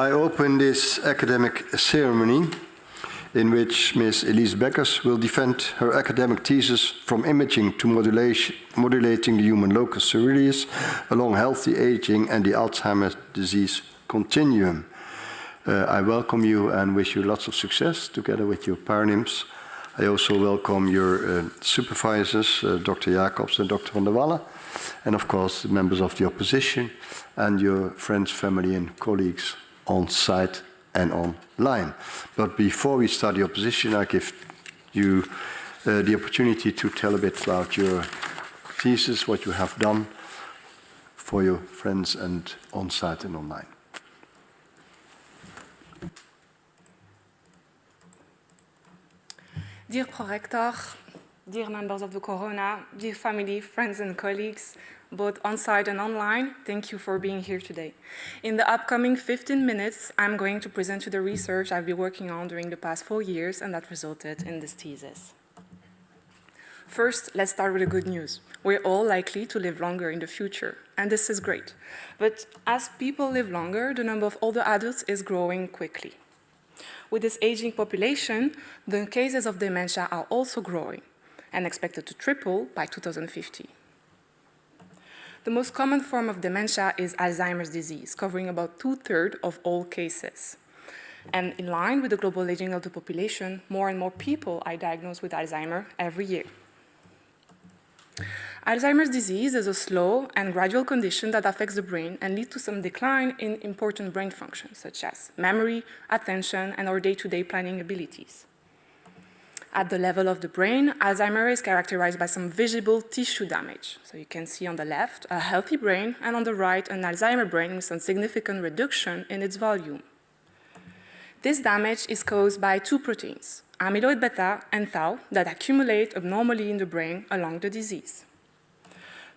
I open this academic ceremony in which Ms. Elise Beckers will defend her academic thesis from imaging to modulating the human locus coeruleus along healthy aging and the Alzheimer's disease continuum. I welcome you and wish you lots of success together with your parnims. I also welcome your supervisors, Dr. Jacobs and Dr. van der Wallen, and of course the members of the opposition and your friends, family and colleagues on site and online. But before we start the opposition, I give you the opportunity to tell a bit about your thesis, what you have done for your friends and on site and online. Dear Prorector, dear members of the Corona, dear family, friends and colleagues, both on-site and online, thank you for being here today. In the upcoming 15 minutes, I'm going to present you the research I've been working on during the past 4 years and that resulted in this thesis. First, let's start with the good news. We're all likely to live longer in the future, and this is great. But as people live longer, the number of older adults is growing quickly. With this aging population, the cases of dementia are also growing and expected to triple by 2050. The most common form of dementia is Alzheimer's disease, covering about 2/3 of all cases. And in line with the global aging of the population, more and more people are diagnosed with Alzheimer every year. Alzheimer's disease is a slow and gradual condition that affects the brain and leads to some decline in important brain functions, such as memory, attention, and our day-to-day planning abilities. At the level of the brain, Alzheimer is characterized by some visible tissue damage. So you can see on the left a healthy brain, and on the right an Alzheimer brain with some significant reduction in its volume. This damage is caused by two proteins, amyloid beta and tau, that accumulate abnormally in the brain along the disease.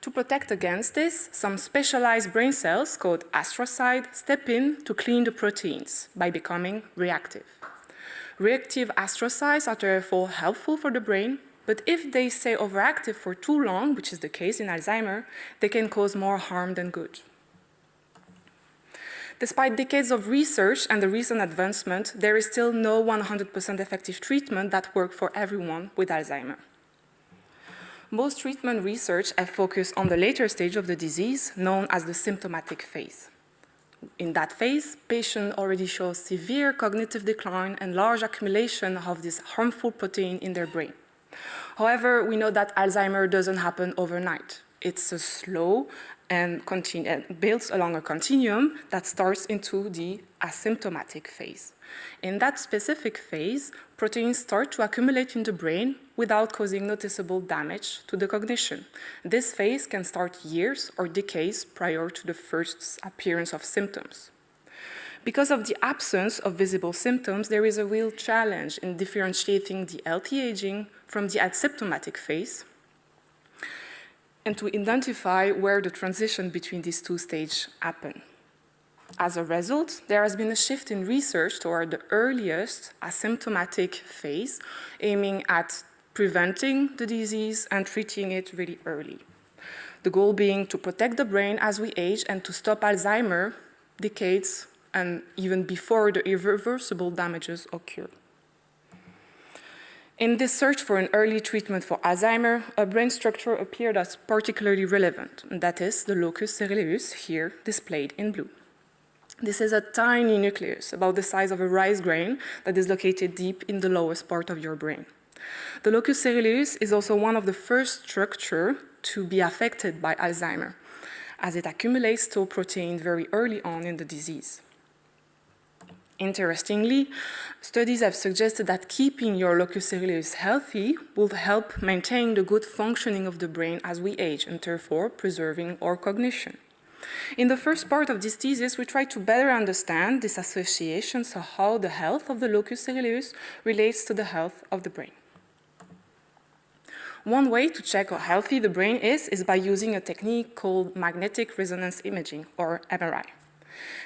To protect against this, some specialized brain cells called astrocytes step in to clean the proteins by becoming reactive. Reactive astrocytes are therefore helpful for the brain, but if they stay overactive for too long, which is the case in Alzheimer, they can cause more harm than good. Despite decades of research and the recent advancement, there is still no 100% effective treatment that works for everyone with Alzheimer. Most treatment research have focused on the later stage of the disease, known as the symptomatic phase. In that phase, patients already show severe cognitive decline and large accumulation of this harmful protein in their brain. However, we know that Alzheimer doesn't happen overnight. It's a slow and builds along a continuum that starts into the asymptomatic phase. In that specific phase, proteins start to accumulate in the brain without causing noticeable damage to the cognition. This phase can start years or decades prior to the first appearance of symptoms. Because of the absence of visible symptoms, there is a real challenge in differentiating the healthy aging from the asymptomatic phase, and to identify where the transition between these two stages happen. As a result, there has been a shift in research toward the earliest asymptomatic phase, aiming at preventing the disease and treating it really early. The goal being to protect the brain as we age and to stop Alzheimer decades and even before the irreversible damages occur. In this search for an early treatment for Alzheimer, a brain structure appeared as particularly relevant, and that is the locus coeruleus, here displayed in blue. This is a tiny nucleus, about the size of a rice grain, that is located deep in the lowest part of your brain. The locus coeruleus is also one of the first structures to be affected by Alzheimer, as it accumulates tau protein very early on in the disease. Interestingly, studies have suggested that keeping your locus coeruleus healthy will help maintain the good functioning of the brain as we age, and therefore preserving our cognition. In the first part of this thesis, we try to better understand this association, so how the health of the locus coeruleus relates to the health of the brain. One way to check how healthy the brain is by using a technique called magnetic resonance imaging, or MRI.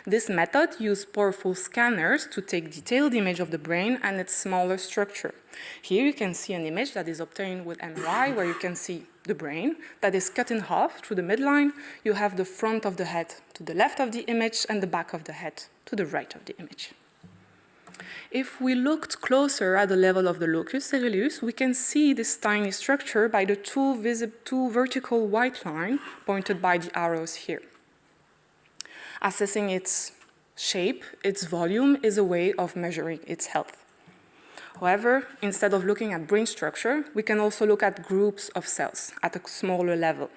This method uses powerful scanners to take detailed image of the brain and its smaller structure. Here you can see an image that is obtained with MRI, where you can see the brain that is cut in half through the midline. You have the front of the head to the left of the image and the back of the head to the right of the image. If we looked closer at the level of the locus coeruleus, we can see this tiny structure by the two vertical white lines pointed by the arrows here. Assessing its shape, its volume, is a way of measuring its health. However, instead of looking at brain structure, we can also look at groups of cells at a smaller level.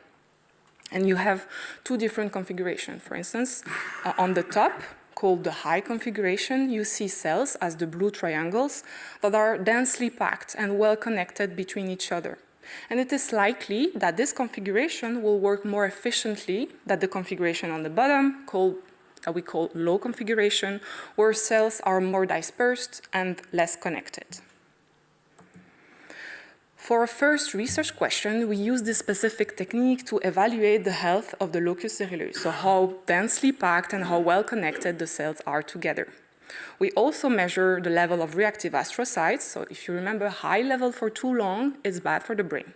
And you have two different configurations. For instance, on the top, called the high configuration, you see cells as the blue triangles that are densely packed and well connected between each other. And it is likely that this configuration will work more efficiently than the configuration on the bottom, we call low configuration, where cells are more dispersed and less connected. For our first research question, we use this specific technique to evaluate the health of the locus coeruleus, so how densely packed and how well connected the cells are together. We also measure the level of reactive astrocytes, so if you remember, high level for too long is bad for the brain.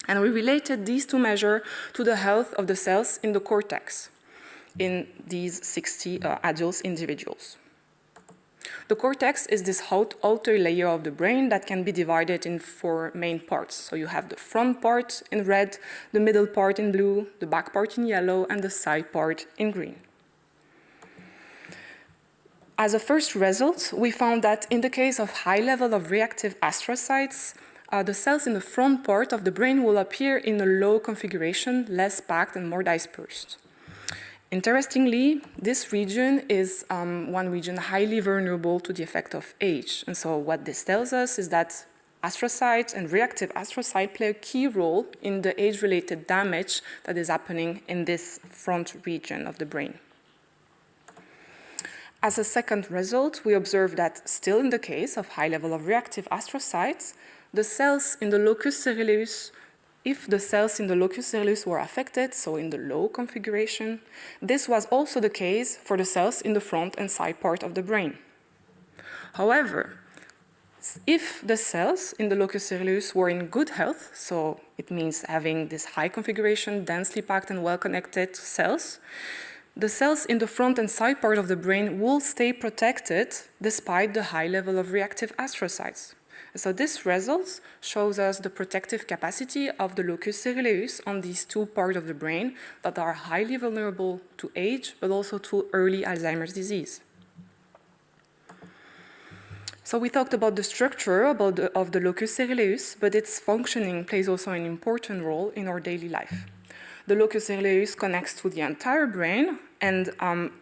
And we related these two measures to the health of the cells in the cortex in these 60 adult individuals. The cortex is this outer layer of the brain that can be divided in 4 main parts. So you have the front part in red, the middle part in blue, the back part in yellow, and the side part in green. As a first result, we found that in the case of high level of reactive astrocytes, the cells in the front part of the brain will appear in a low configuration, less packed and more dispersed. Interestingly, this region is one region highly vulnerable to the effect of age. And so what this tells us is that astrocytes and reactive astrocytes play a key role in the age-related damage that is happening in this front region of the brain. As a second result, we observe that still in the case of high level of reactive astrocytes, the cells in the locus coeruleus, if the cells in the locus coeruleus were affected, so in the low configuration, this was also the case for the cells in the front and side part of the brain. However, if the cells in the locus coeruleus were in good health, so it means having this high configuration, densely packed and well-connected cells, the cells in the front and side part of the brain will stay protected despite the high level of reactive astrocytes. So this result shows us the protective capacity of the locus coeruleus on these two parts of the brain that are highly vulnerable to age, but also to early Alzheimer's disease. So we talked about the structure of the locus coeruleus, but its functioning plays also an important role in our daily life. The locus coeruleus connects to the entire brain, and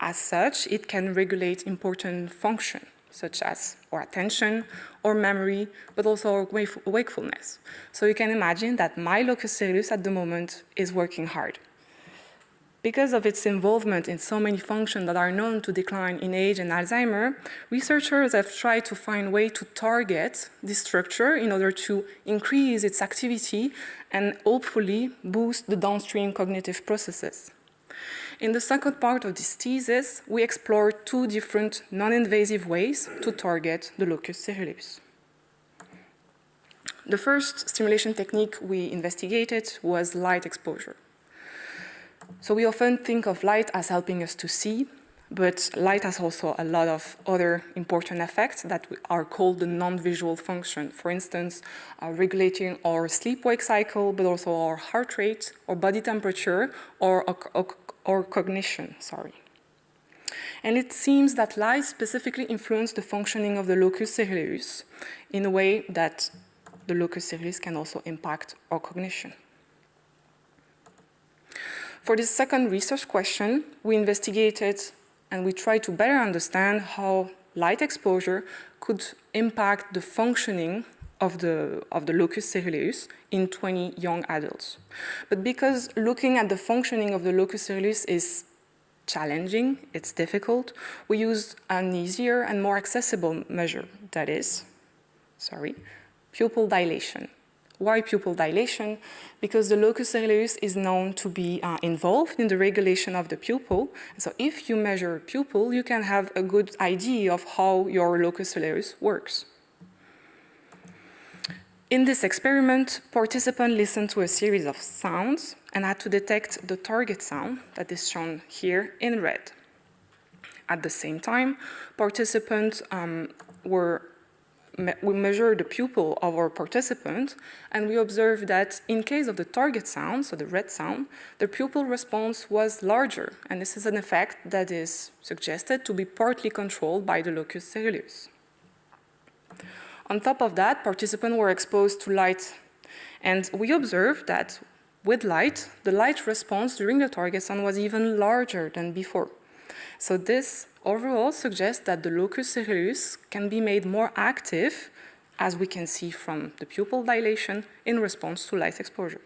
as such, it can regulate important functions, such as our attention, or memory, but also our wakefulness. So you can imagine that my locus coeruleus at the moment is working hard. Because of its involvement in so many functions that are known to decline in age and Alzheimer, researchers have tried to find a way to target this structure in order to increase its activity and hopefully boost the downstream cognitive processes. In the second part of this thesis, we explore 2 different non-invasive ways to target the locus coeruleus. The first stimulation technique we investigated was light exposure. So we often think of light as helping us to see, but light has also a lot of other important effects that are called the non-visual function. For instance, regulating our sleep-wake cycle, but also our heart rate, or body temperature, or cognition, And it seems that light specifically influences the functioning of the locus coeruleus in a way that the locus coeruleus can also impact our cognition. For this second research question, we investigated and we tried to better understand how light exposure could impact the functioning of the locus coeruleus in 20 young adults. But because looking at the functioning of the locus coeruleus is challenging, it's difficult, we used an easier and more accessible measure, that is, pupil dilation. Why pupil dilation? Because the locus coeruleus is known to be involved in the regulation of the pupil. So if you measure a pupil, you can have a good idea of how your locus coeruleus works. In this experiment, participants listened to a series of sounds and had to detect the target sound that is shown here in red. At the same time, participants we measured the pupil of our participant, and we observed that in case of the target sound, so the red sound, the pupil response was larger, and this is an effect that is suggested to be partly controlled by the locus coeruleus. On top of that, participants were exposed to light, and we observed that with light, the light response during the target sound was even larger than before. So this overall suggests that the locus coeruleus can be made more active, as we can see from the pupil dilation, in response to light exposure.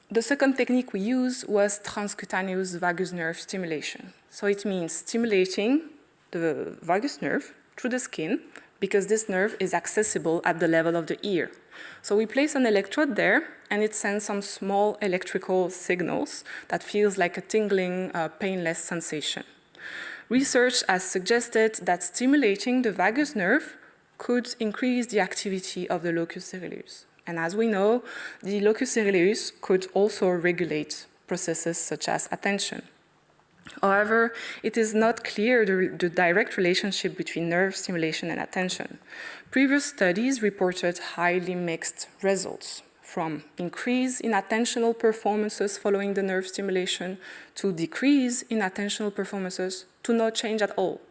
The second technique we used was transcutaneous vagus nerve stimulation. So it means stimulating the vagus nerve through the skin, because this nerve is accessible at the level of the ear. So we place an electrode there, and it sends some small electrical signals that feels like a tingling, painless sensation. Research has suggested that stimulating the vagus nerve could increase the activity of the locus coeruleus. And as we know, the locus coeruleus could also regulate processes such as attention. However, it is not clear the direct relationship between nerve stimulation and attention. Previous studies reported highly mixed results, from increase in attentional performances following the nerve stimulation to decrease in attentional performances to no change at all.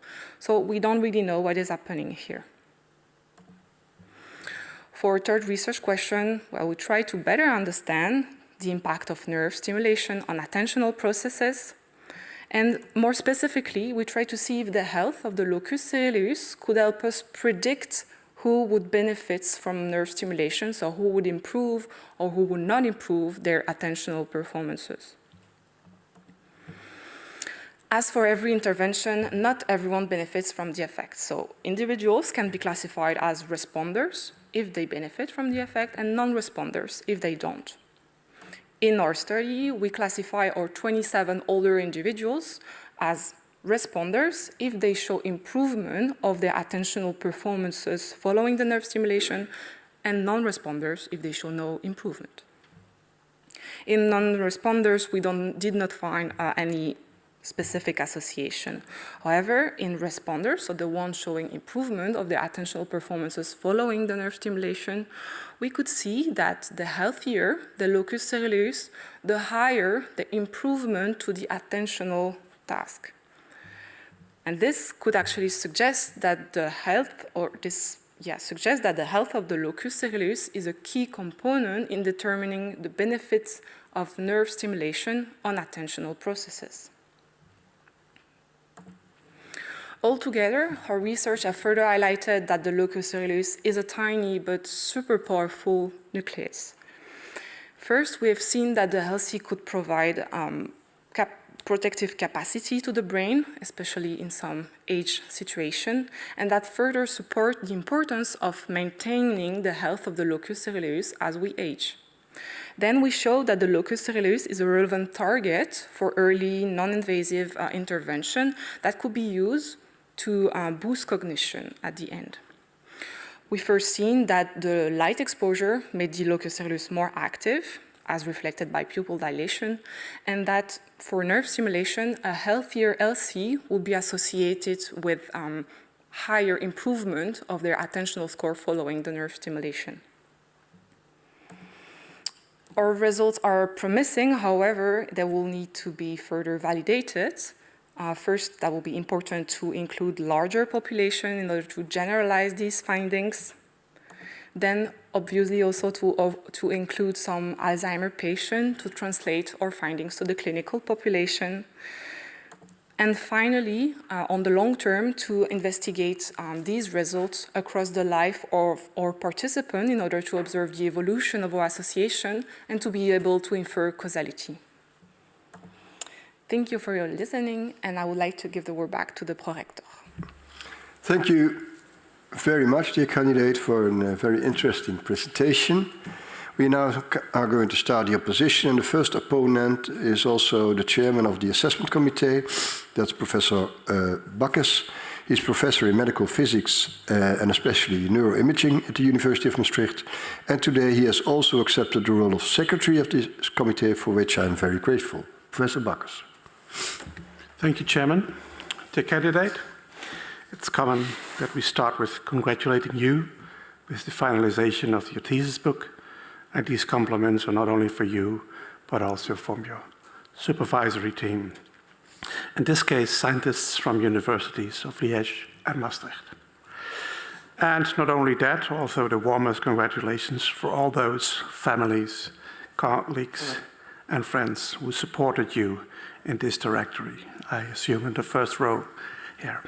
So we don't really know what is happening here. For a third research question, well, we try to better understand the impact of nerve stimulation on attentional processes. And more specifically, we try to see if the health of the locus coeruleus could help us predict who would benefit from nerve stimulation, so who would improve or who would not improve their attentional performances. As for every intervention, not everyone benefits from the effect. So individuals can be classified as responders if they benefit from the effect, and non-responders if they don't. In our study, we classify our 27 older individuals as responders if they show improvement of their attentional performances following the nerve stimulation, and non-responders if they show no improvement. In non-responders, we did not find any specific association. However, in responders, so the ones showing improvement of their attentional performances following the nerve stimulation, we could see that the healthier the locus coeruleus, the higher the improvement to the attentional task. And this could actually suggest that the health, suggests that the health of the locus coeruleus is a key component in determining the benefits of nerve stimulation on attentional processes. Altogether, our research has further highlighted that the locus coeruleus is a tiny but super powerful nucleus. First, we have seen that the healthy could provide protective capacity to the brain, especially in some age situation, and that further support the importance of maintaining the health of the locus coeruleus as we age. Then we showed that the locus coeruleus is a relevant target for early non-invasive intervention that could be used to boost cognition at the end. We first seen that the light exposure made the locus coeruleus more active, as reflected by pupil dilation, and that for nerve stimulation, a healthier LC would be associated with higher improvement of their attentional score following the nerve stimulation. Our results are promising, however, they will need to be further validated. First, that will be important to include larger population in order to generalize these findings. Then, obviously, also to include some Alzheimer patients to translate our findings to the clinical population. And finally, on the long term, to investigate these results across the life of our participant in order to observe the evolution of our association and to be able to infer causality. Thank you for your listening, and I would like to give the word back to the prorector. Thank you very much, dear candidate, for a very interesting presentation. We now are going to start the opposition, and the first opponent is also the chairman of the assessment committee. That's Professor Beckers. He's professor in medical physics and especially neuroimaging at the University of Maastricht. And today he has also accepted the role of secretary of this committee, for which I am very grateful. Professor Beckers. Thank you, Chairman. Dear candidate, it's common that we start with congratulating you with the finalization of your thesis book, and these compliments are not only for you, but also from your supervisory team. In this case, scientists from universities of Liège and Maastricht. And not only that, also the warmest congratulations for all those families, colleagues, and friends who supported you in this directory, I assume in the first row here.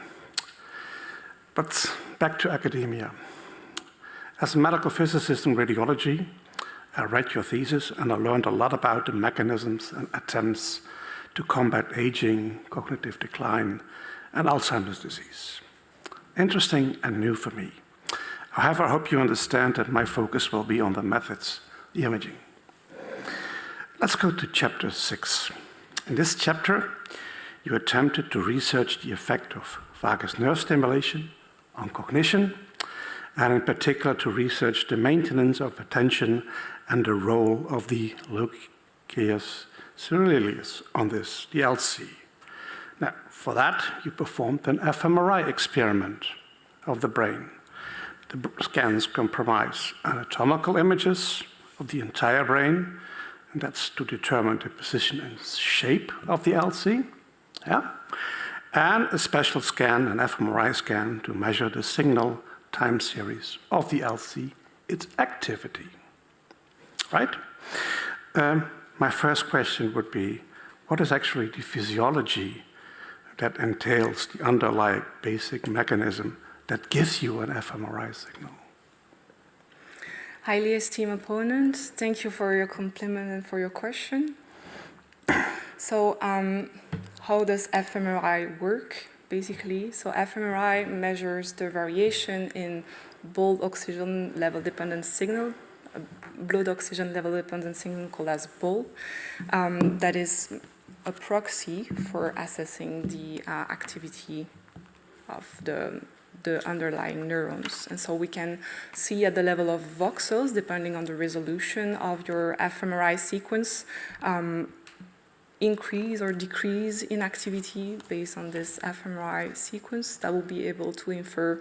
But back to academia. As a medical physicist in radiology, I read your thesis and I learned a lot about the mechanisms and attempts to combat aging, cognitive decline, and Alzheimer's disease. Interesting and new for me. However, I hope you understand that my focus will be on the methods, the imaging. Let's go to chapter 6. In this chapter, you attempted to research the effect of vagus nerve stimulation on cognition, and in particular to research the maintenance of attention and the role of the locus coeruleus on this, the LC. Now, for that, you performed an fMRI experiment of the brain. The scans comprise anatomical images of the entire brain, and that's to determine the position and shape of the LC, yeah? And a special scan, an fMRI scan, to measure the signal time series of the LC, its activity, right? My first question would be, what is actually the physiology that entails the underlying basic mechanism that gives you an fMRI signal? Highly esteemed opponent, thank you for your compliment and for your question. So, how does fMRI work, basically? So fMRI measures the variation in blood oxygen level dependent signal, blood oxygen level dependent signal called as BOL. That is a proxy for assessing the activity of the underlying neurons. And so we can see at the level of voxels, depending on the resolution of your fMRI sequence, increase or decrease in activity based on this fMRI sequence that will be able to infer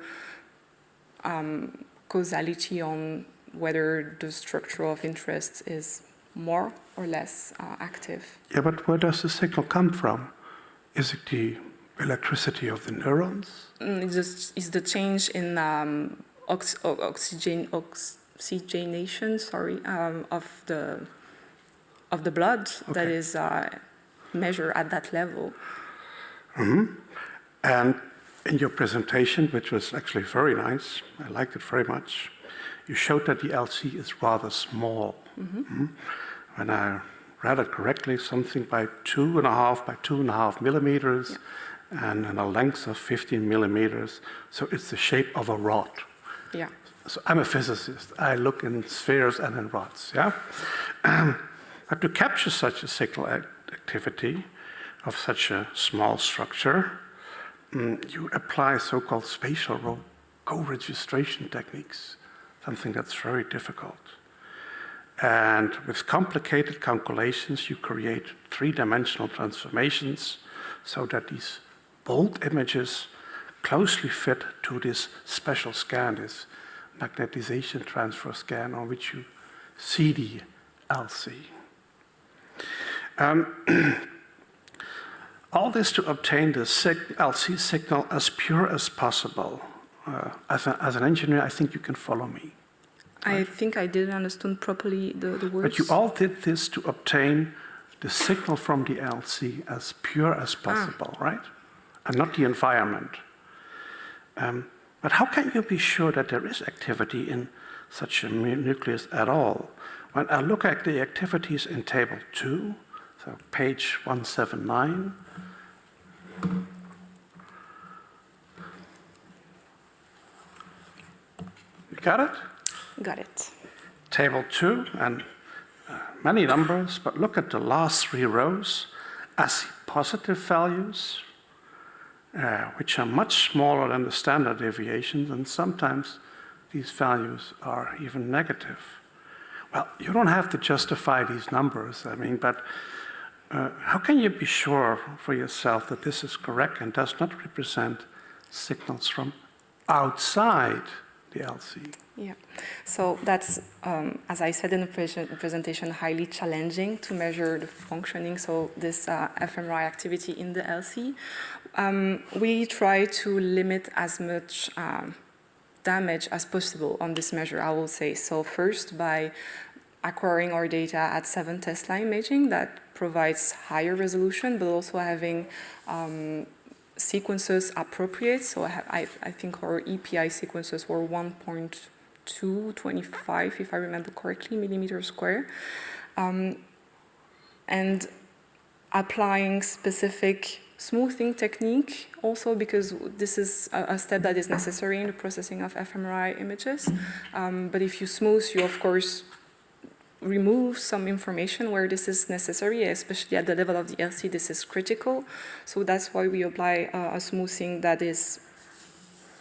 causality on whether the structure of interest is more or less active. Yeah, but where does the signal come from? Is it the electricity of the neurons? It's the change in oxygenation, of the blood, okay, that is measured at that level. Mm-hmm. And in your presentation, which was actually very nice, I liked it very much, you showed that the LC is rather small. Mm-hmm. Mm-hmm. When I read it correctly, something by 2.5 by 2.5 millimeters, yeah, and a length of 15 millimeters. So it's the shape of a rod. Yeah. So I'm a physicist. I look in spheres and in rods, yeah? But to capture such a signal activity of such a small structure, you apply so-called spatial co-registration techniques, something that's very difficult. And with complicated calculations, you create three-dimensional transformations so that these bold images closely fit to this special scan, this magnetization transfer scan on which you see the LC. All this to obtain the LC signal as pure as possible. As an engineer, I think you can follow me. Right? I think I didn't understand properly the words. But you all did this to obtain the signal from the LC as pure as possible, right? And not the environment. But how can you be sure that there is activity in such a nucleus at all? When I look at the activities in table 2, so page 179, you got it? Got it. Table 2, and many numbers, but look at the last 3 rows. I see positive values, which are much smaller than the standard deviations, and sometimes these values are even negative. Well, you don't have to justify these numbers, but how can you be sure for yourself that this is correct and does not represent signals from outside the LC? Yeah, so that's, as I said in the presentation, highly challenging to measure the functioning, so this fMRI activity in the LC. We try to limit as much damage as possible on this measure, I will say. So first, by acquiring our data at 7 Tesla imaging that provides higher resolution, but also having sequences appropriate. So I think our EPI sequences were 1.225, if I remember correctly, millimeter square. And applying specific smoothing technique also, because this is a step that is necessary in the processing of fMRI images. But if you smooth, you of course remove some information where this is necessary, especially at the level of the LC, this is critical. So that's why we apply a smoothing that is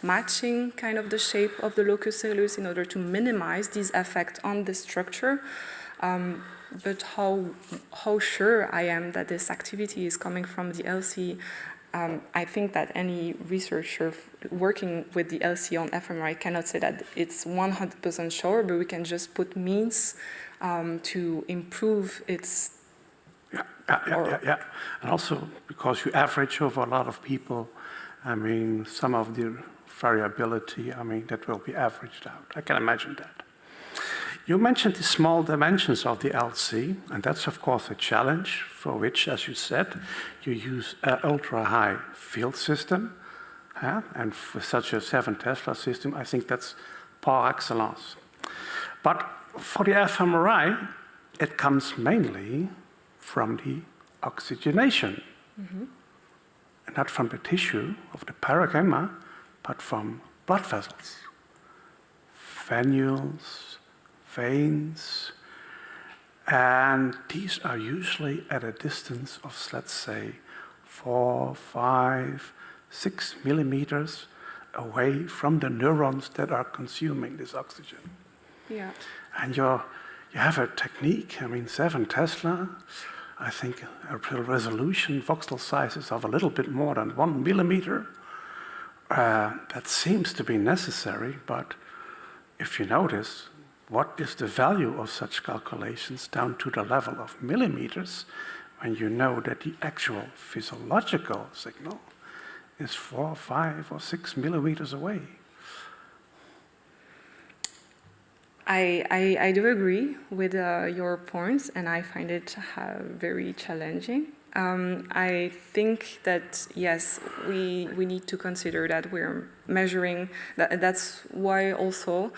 matching kind of the shape of the locus coeruleus in order to minimize these effects on the structure. But how sure I am that this activity is coming from the LC, I think that any researcher working with the LC on fMRI cannot say that it's 100% sure, but we can just put means to improve its... Yeah. And also because you average over a lot of people, some of the variability, that will be averaged out. I can imagine that. You mentioned the small dimensions of the LC, and that's of course a challenge for which, as you said, you use an ultra-high field system. And for such a 7 Tesla system, I think that's par excellence. But for the fMRI, it comes mainly from the oxygenation. And not from the tissue of the parenchyma, but from blood vessels, venules, veins, and these are usually at a distance of, let's say, 4, 5, 6 millimeters away from the neurons that are consuming this oxygen. Yeah. And you have a technique, 7 Tesla, I think a resolution, voxel sizes of a little bit more than 1 millimeter. That seems to be necessary, but if you notice, what is the value of such calculations down to the level of millimeters when you know that the actual physiological signal is 4, 5, or 6 millimeters away? I do agree with your points, and I find it very challenging. I think that, yes, we need to consider that we're measuring, that's why also,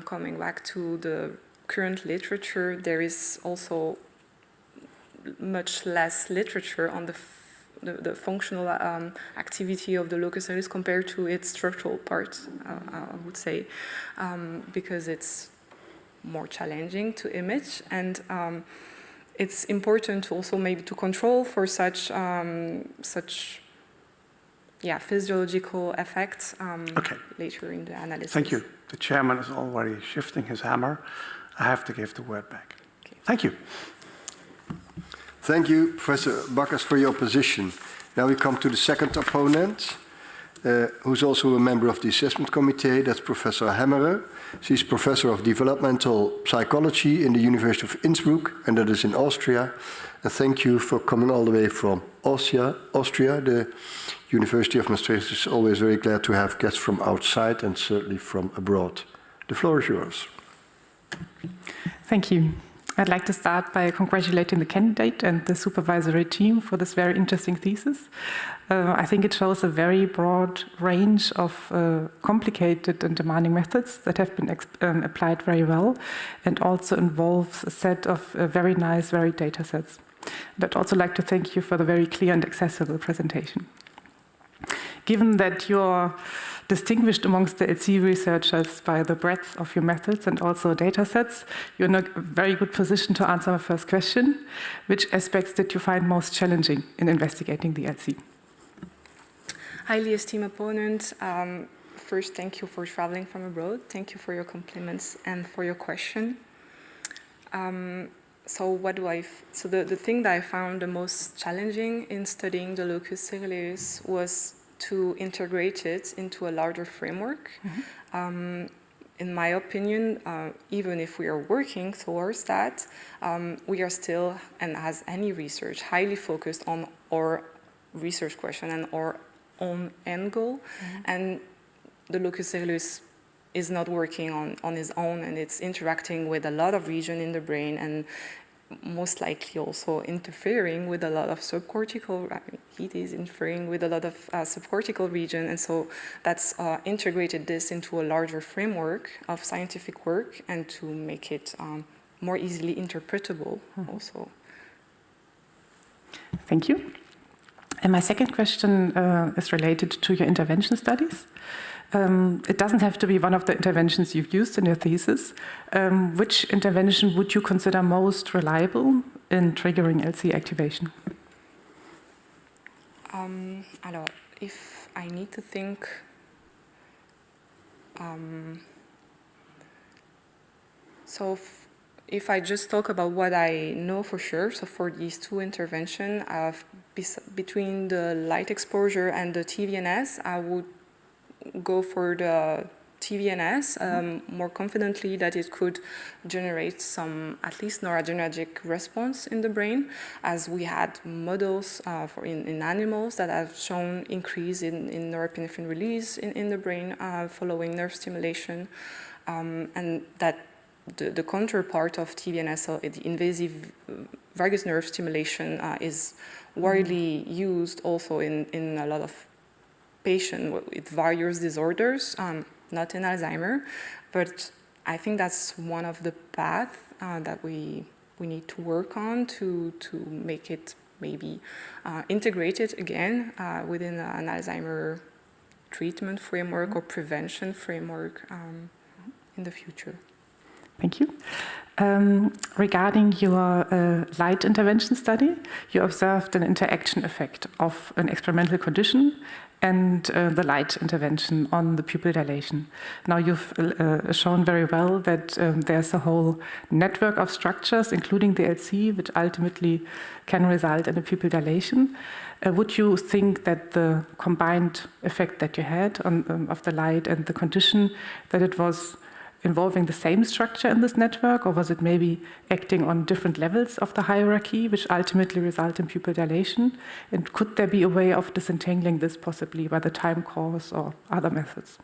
coming back to the current literature, there is also much less literature on the functional activity of the locus coeruleus compared to its structural parts, I would say, because it's more challenging to image, and it's important to also maybe to control for such physiological effects later in the analysis. Thank you. The chairman is already shifting his hammer. I have to give the word back. Okay. Thank you. Thank you, Professor Beckers, for your position. Now we come to the second opponent, who's also a member of the assessment committee. That's Professor Hemmerer. She's professor of developmental psychology in the University of Innsbruck, and that is in Austria. And thank you for coming all the way from Austria. The University of Maastricht is always very glad to have guests from outside and certainly from abroad. The floor is yours. Thank you. I'd like to start by congratulating the candidate and the supervisory team for this very interesting thesis. I think it shows a very broad range of complicated and demanding methods that have been applied very well, and also involves a set of very nice, varied data sets. And I'd also like to thank you for the very clear and accessible presentation. Given that you're distinguished amongst the LC researchers by the breadth of your methods and also data sets, you're in a very good position to answer my first question: which aspects did you find most challenging in investigating the LC? Highly esteemed opponent, first, thank you for traveling from abroad. Thank you for your compliments and for your question. So the thing that I found the most challenging in studying the locus coeruleus was to integrate it into a larger framework. In my opinion, even if we are working towards that, we are still, and as any research, highly focused on our research question and our own end goal. And the locus coeruleus is not working on its own, and it's interacting with a lot of region in the brain, and most likely also interfering with a lot of subcortical, it is interfering with a lot of subcortical region, and so that's integrated this into a larger framework of scientific work and to make it more easily interpretable also. Thank you. And my second question is related to your intervention studies. It doesn't have to be one of the interventions you've used in your thesis. Which intervention would you consider most reliable in triggering LC activation? Alors, if I need to think, if I just talk about what I know for sure, so for these two interventions, between the light exposure and the TVNS, I would go for the TVNS more confidently that it could generate some at least noradrenergic response in the brain, as we had models in animals that have shown increase in norepinephrine release in the brain following nerve stimulation, and that the counterpart of TVNS, so the invasive vagus nerve stimulation, is widely used also in a lot of patients with various disorders, not in Alzheimer, but I think that's one of the paths that we need to work on to make it maybe integrated again within an Alzheimer treatment framework or prevention framework in the future. Thank you. Regarding your light intervention study, you observed an interaction effect of an experimental condition and the light intervention on the pupil dilation. Now you've shown very well that there's a whole network of structures, including the LC, which ultimately can result in a pupil dilation. Would you think that the combined effect that you had of the light and the condition, that it was involving the same structure in this network, or was it maybe acting on different levels of the hierarchy, which ultimately result in pupil dilation? And could there be a way of disentangling this possibly by the time course or other methods?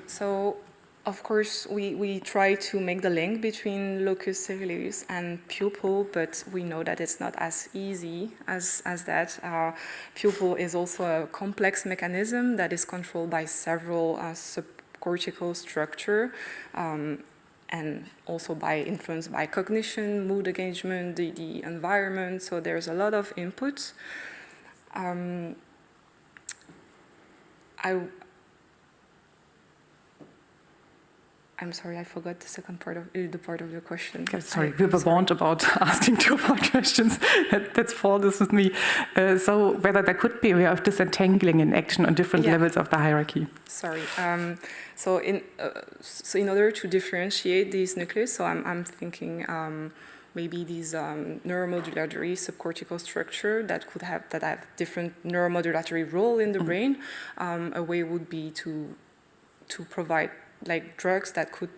So, of course, we try to make the link between locus coeruleus and pupil, but we know that it's not as easy as that. Pupil is also a complex mechanism that is controlled by several subcortical structure, and also influenced by cognition, mood engagement, the environment. So there's a lot of inputs. I'm sorry, I forgot the second part of your question. Okay, sorry, we were warned about asking too much questions. That's fault, this is me. So whether there could be a way of disentangling in action on different levels of the hierarchy. Sorry. So in order to differentiate these nucleus, so I'm thinking maybe these neuromodulatory subcortical structure that have different neuromodulatory role in the brain. A way would be to provide like drugs that could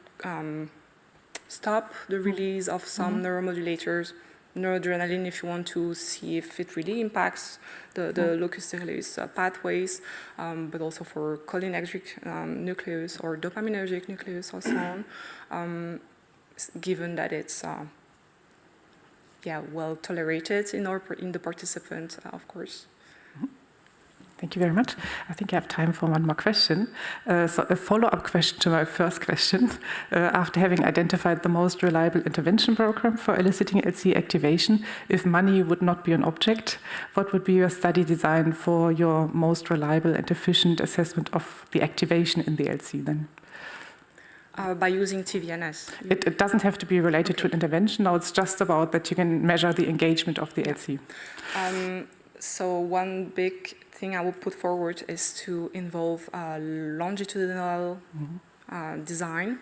stop the release of some neuromodulators, noradrenaline, if you want to see if it really impacts the locus coeruleus pathways, but also for cholinergic nucleus or dopaminergic nucleus or so on, given that it's well tolerated in the participant, of course. Thank you very much. I think I have time for one more question. So a follow-up question to my first question. After having identified the most reliable intervention program for eliciting LC activation, if money would not be an object, what would be your study design for your most reliable and efficient assessment of the activation in the LC then? By using TVNS. It doesn't have to be related to an intervention. No, it's just about that you can measure the engagement of the LC. So one big thing I would put forward is to involve longitudinal design,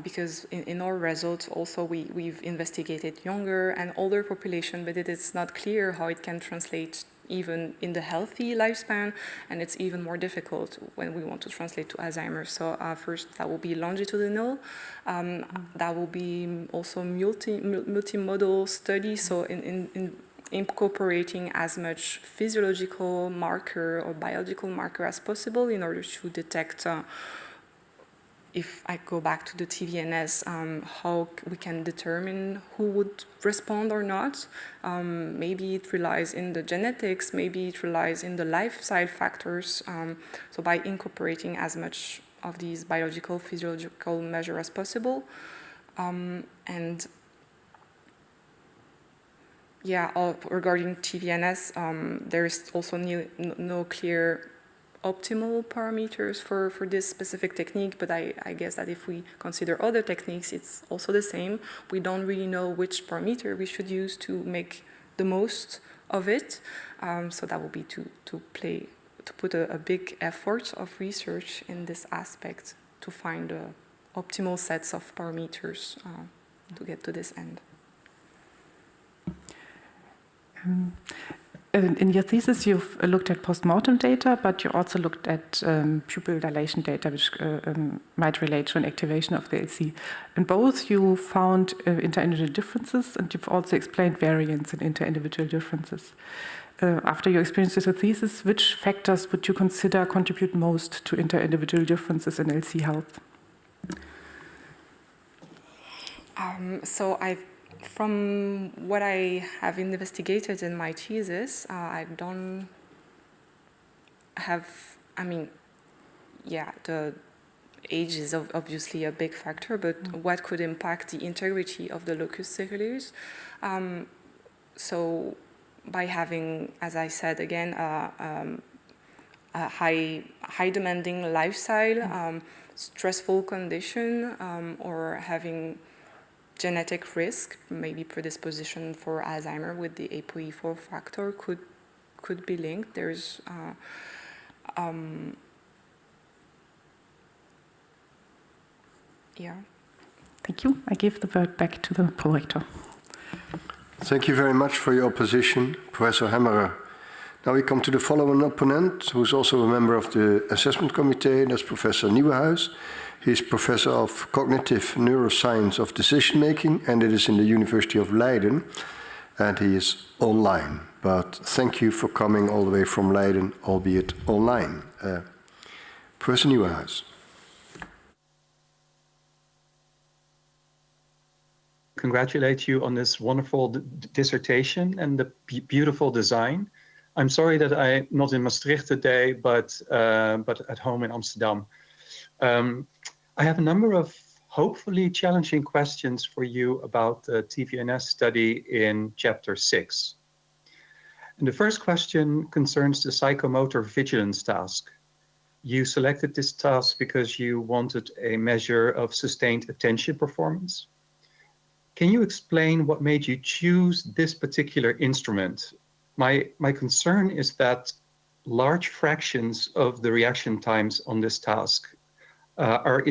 because in our results also we've investigated younger and older population, but it is not clear how it can translate even in the healthy lifespan, and it's even more difficult when we want to translate to Alzheimer's. So first, that will be longitudinal. That will be also multimodal study, so in incorporating as much physiological marker or biological marker as possible in order to detect, if I go back to the TVNS, how we can determine who would respond or not. Maybe it relies in the genetics, maybe it relies in the lifestyle factors. So by incorporating as much of these biological, physiological measures as possible. And yeah, regarding TVNS, there is also no clear optimal parameters for this specific technique, but I guess that if we consider other techniques, it's also the same. We don't really know which parameter we should use to make the most of it. So that will be to put a big effort of research in this aspect to find the optimal sets of parameters to get to this end. In your thesis, you've looked at postmortem data, but you also looked at pupil dilation data, which might relate to an activation of the LC. In both, you found inter-individual differences, and you've also explained variance in inter-individual differences. After your experience with the thesis, which factors would you consider contribute most to inter-individual differences in LC health? From what I have investigated in my thesis, I don't have, the age is obviously a big factor, but what could impact the integrity of the locus coeruleus? So by having, as I said again, a high demanding lifestyle, stressful condition, or having genetic risk, maybe predisposition for Alzheimer with the ApoE4 factor could be linked. There's yeah. Thank you. I give the word back to the prorector. Thank you very much for your opposition, Professor Hammerer. Now we come to the following opponent, who is also a member of the assessment committee. That's Professor Nieuwenhuis. He's Professor of Cognitive Neuroscience of Decision Making, and it is in the University of Leiden, and he is online. But thank you for coming all the way from Leiden, albeit online. Professor Nieuwenhuis. Congratulate you on this wonderful dissertation and the beautiful design. I'm sorry that I'm not in Maastricht today, but at home in Amsterdam. I have a number of hopefully challenging questions for you about the TVNS study in chapter 6. And the first question concerns the psychomotor vigilance task. You selected this task because you wanted a measure of sustained attention performance. Can you explain what made you choose this particular instrument? My concern is that large fractions of the reaction times on this task are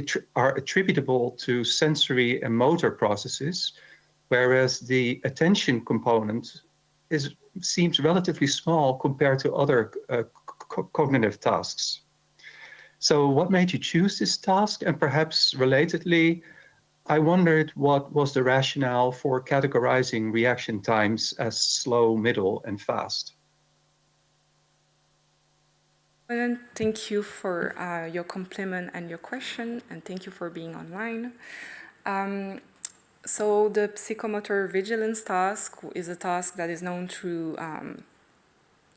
attributable to sensory and motor processes, whereas the attention component seems relatively small compared to other cognitive tasks. So what made you choose this task? And perhaps relatedly, I wondered what was the rationale for categorizing reaction times as slow, middle, and fast. Well, thank you for your compliment and your question, and thank you for being online. So the psychomotor vigilance task is a task that is known to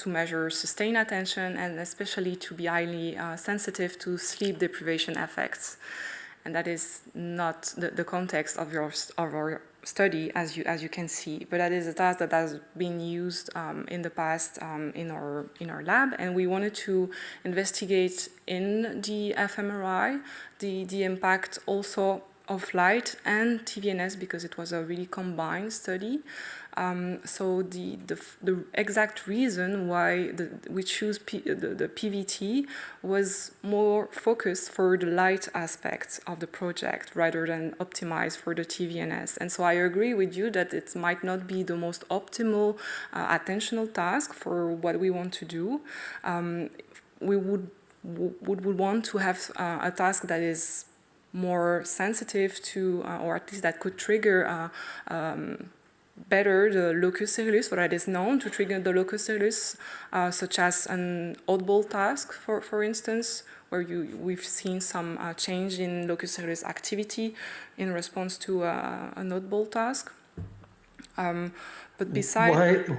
measure sustained attention and especially to be highly sensitive to sleep deprivation effects. And that is not the context of our study, as you can see, but that is a task that has been used in the past in our lab, and we wanted to investigate in the fMRI the impact also of light and TVNS because it was a really combined study. So the exact reason why we choose the PVT was more focused for the light aspect of the project rather than optimized for the TVNS. And so I agree with you that it might not be the most optimal attentional task for what we want to do. We would want to have a task that is more sensitive to, or at least that could trigger better the locus coeruleus, or that is known to trigger the locus coeruleus, such as an oddball task, for instance, where we've seen some change in locus coeruleus activity in response to an oddball task. But besides...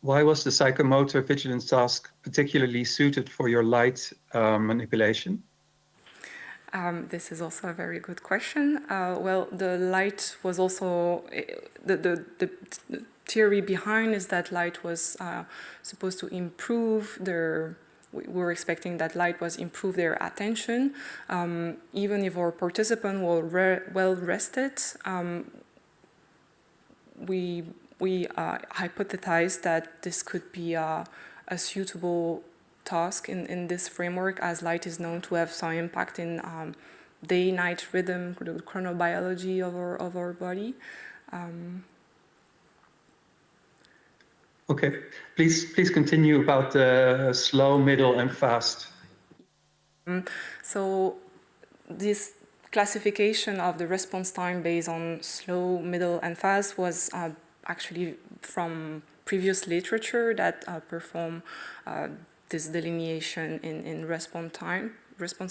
Why was the psychomotor vigilance task particularly suited for your light manipulation? This is also a very good question. Well, the light was also, the theory behind is that light was supposed to improve we were expecting that light was improve their attention. Even if our participants were well rested, we hypothesized that this could be a suitable task in this framework, as light is known to have some impact in day-night rhythm, the chronobiology of our body. Okay, please continue about the slow, middle, and fast. So this classification of the response time based on slow, middle, and fast was actually from previous literature that perform this delineation in response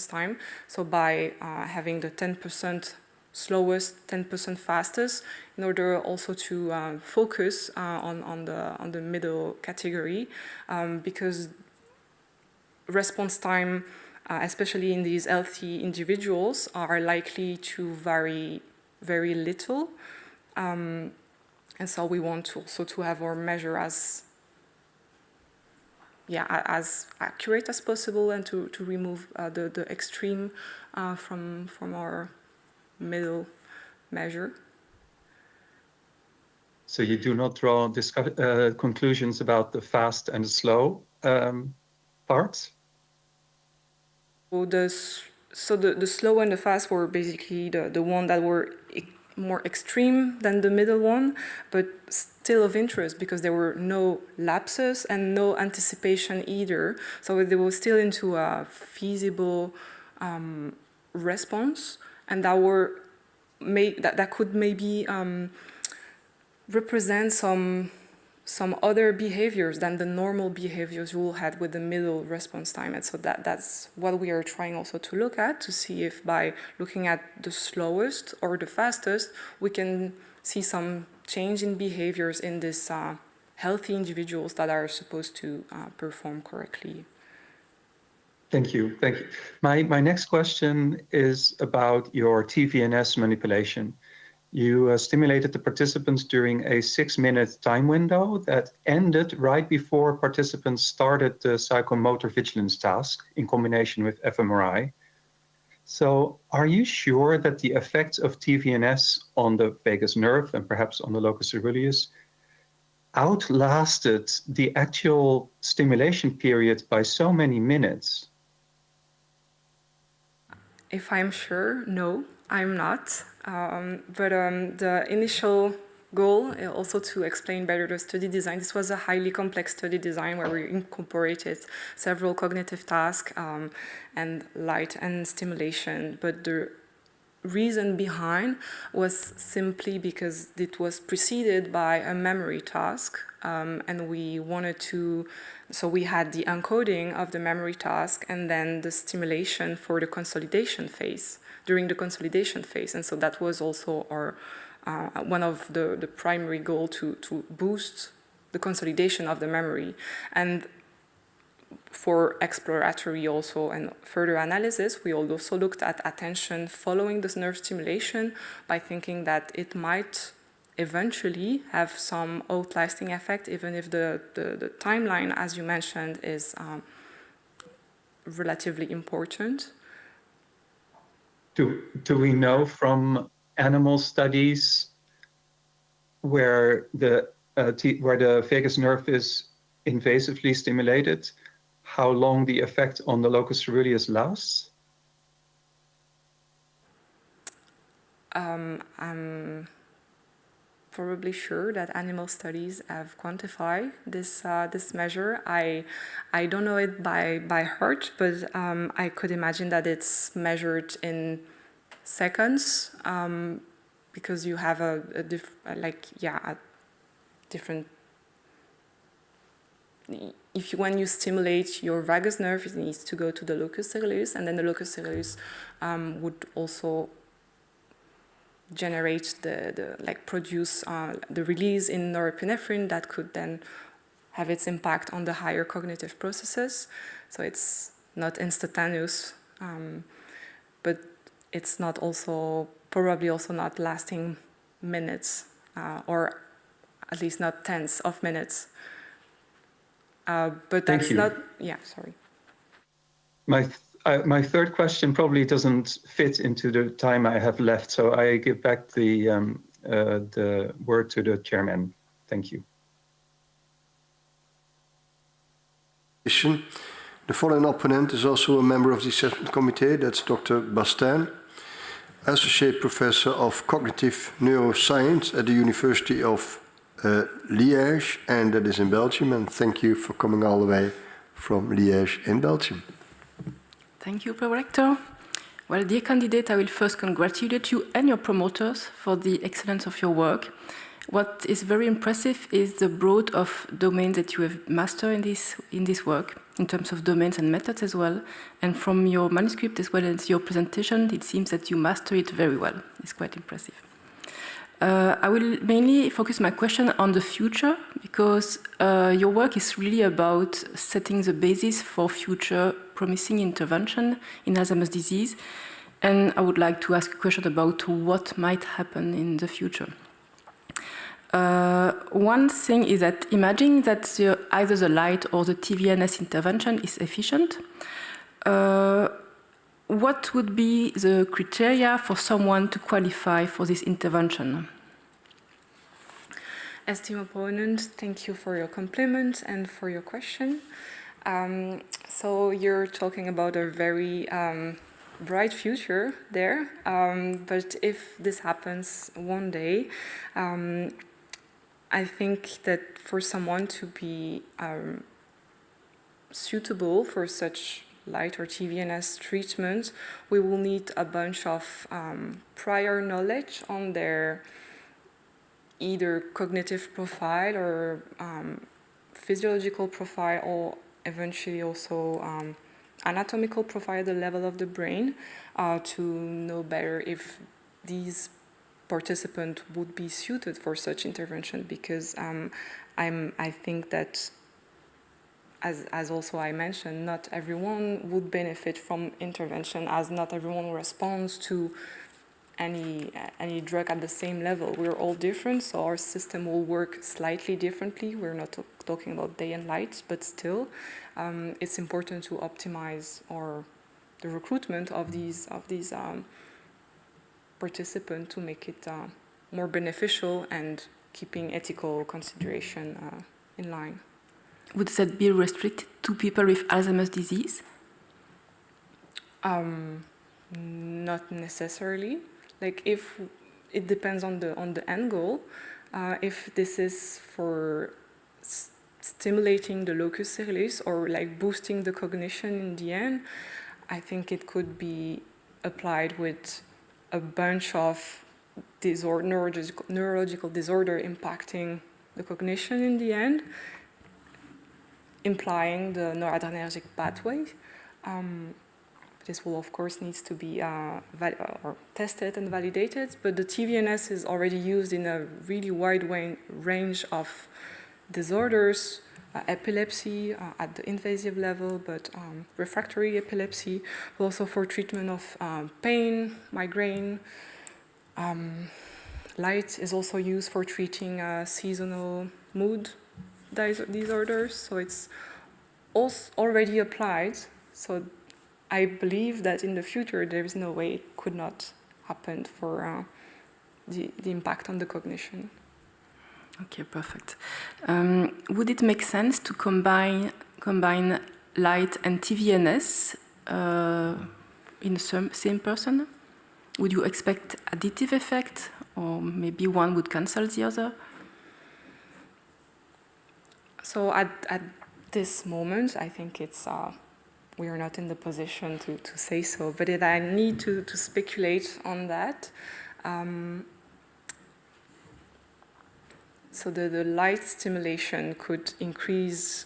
time. So by having the 10% slowest, 10% fastest, in order also to focus on the middle category, because response time, especially in these healthy individuals, are likely to vary very little. And so we want also to have our measure as accurate as possible, and to remove the extreme from our middle measure. So you do not draw conclusions about the fast and the slow parts? So the slow and the fast were basically the one that were more extreme than the middle one, but still of interest because there were no lapses and no anticipation either. So they were still into a feasible response, and that could maybe represent some other behaviors than the normal behaviors you will have with the middle response time. And so that's what we are trying also to look at, to see if by looking at the slowest or the fastest, we can see some change in behaviors in these healthy individuals that are supposed to perform correctly. Thank you. My next question is about your TVNS manipulation. You stimulated the participants during a 6-minute time window that ended right before participants started the psychomotor vigilance task in combination with fMRI. So are you sure that the effects of TVNS on the vagus nerve and perhaps on the locus coeruleus outlasted the actual stimulation period by so many minutes? If I'm sure, no, I'm not. But the initial goal, also to explain better the study design, this was a highly complex study design where we incorporated several cognitive tasks and light and stimulation. But the reason behind was simply because it was preceded by a memory task, and we wanted to, so we had the encoding of the memory task and then the stimulation for the consolidation phase, during the consolidation phase. And so that was also our one of the primary goal, to boost the consolidation of the memory. And for exploratory also and further analysis, we also looked at attention following this nerve stimulation by thinking that it might eventually have some outlasting effect, even if the timeline, as you mentioned, is relatively important. Do we know from animal studies where the vagus nerve is invasively stimulated, how long the effect on the locus coeruleus lasts? I'm probably sure that animal studies have quantified this measure. I don't know it by heart, but I could imagine that it's measured in seconds, because you have a different. When you stimulate your vagus nerve, it needs to go to the locus coeruleus, and then the locus coeruleus would also generate produce the release in norepinephrine that could then have its impact on the higher cognitive processes. So it's not instantaneous, but it's not probably also not lasting minutes, or at least not tens of minutes. But that's not. Yeah, sorry. My third question probably doesn't fit into the time I have left, so I give back the word to the chairman. Thank you. The following opponent is also a member of the assessment committee. That's Dr. Bastin, Associate Professor of Cognitive Neuroscience at the University of Liège, and that is in Belgium. And thank you for coming all the way from Liège in Belgium. Thank you, Pro-Rector. Well, dear candidate, I will first congratulate you and your promoters for the excellence of your work. What is very impressive is the breadth of domains that you have mastered in this work, in terms of domains and methods as well. And from your manuscript as well as your presentation, it seems that you master it very well. It's quite impressive. I will mainly focus my question on the future, because your work is really about setting the basis for future promising intervention in Alzheimer's disease. And I would like to ask a question about what might happen in the future. One thing is that imagine that either the light or the TVNS intervention is efficient. What would be the criteria for someone to qualify for this intervention? Esteemed opponent, thank you for your compliment and for your question. So you're talking about a very bright future there, but if this happens one day, I think that for someone to be suitable for such light or TVNS treatment, we will need a bunch of prior knowledge on their either cognitive profile or physiological profile, or eventually also anatomical profile at the level of the brain, to know better if these participants would be suited for such intervention, because I think that, as also I mentioned, not everyone would benefit from intervention, as not everyone responds to any drug at the same level. We're all different, so our system will work slightly differently. We're not talking about day and light, but still, it's important to optimize the recruitment of these participants to make it more beneficial and keeping ethical consideration in line. Would that be restricted to people with Alzheimer's disease? Not necessarily. Like, if it depends on the end goal. If this is for stimulating the locus coeruleus or like boosting the cognition in the end, I think it could be applied with a bunch of neurological disorder impacting the cognition in the end, implying the noradrenergic pathway. This will, of course, needs to be tested and validated, but the TVNS is already used in a really wide range of disorders, epilepsy at the invasive level, but refractory epilepsy, but also for treatment of pain, migraine. Light is also used for treating seasonal mood disorders, so it's also already applied. So I believe that in the future there is no way it could not happen for the impact on the cognition. Okay, perfect. Would it make sense to combine light and TVNS in the same person? Would you expect additive effect, or maybe one would cancel the other? So at this moment, I think it's we are not in the position to say so, but I need to speculate on that. So the light stimulation could increase.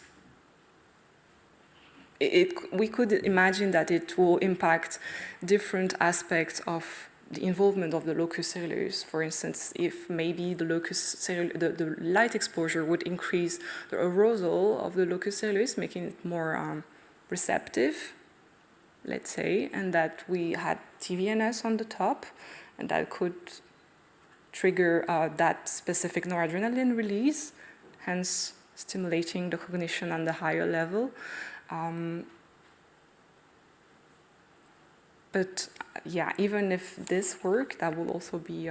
We could imagine that it will impact different aspects of the involvement of the locus coeruleus. For instance, if maybe the the light exposure would increase the arousal of the locus coeruleus, making it more receptive, let's say, and that we had TVNS on the top, and that could trigger that specific noradrenaline release, hence stimulating the cognition on the higher level. But yeah, even if this worked, that will also be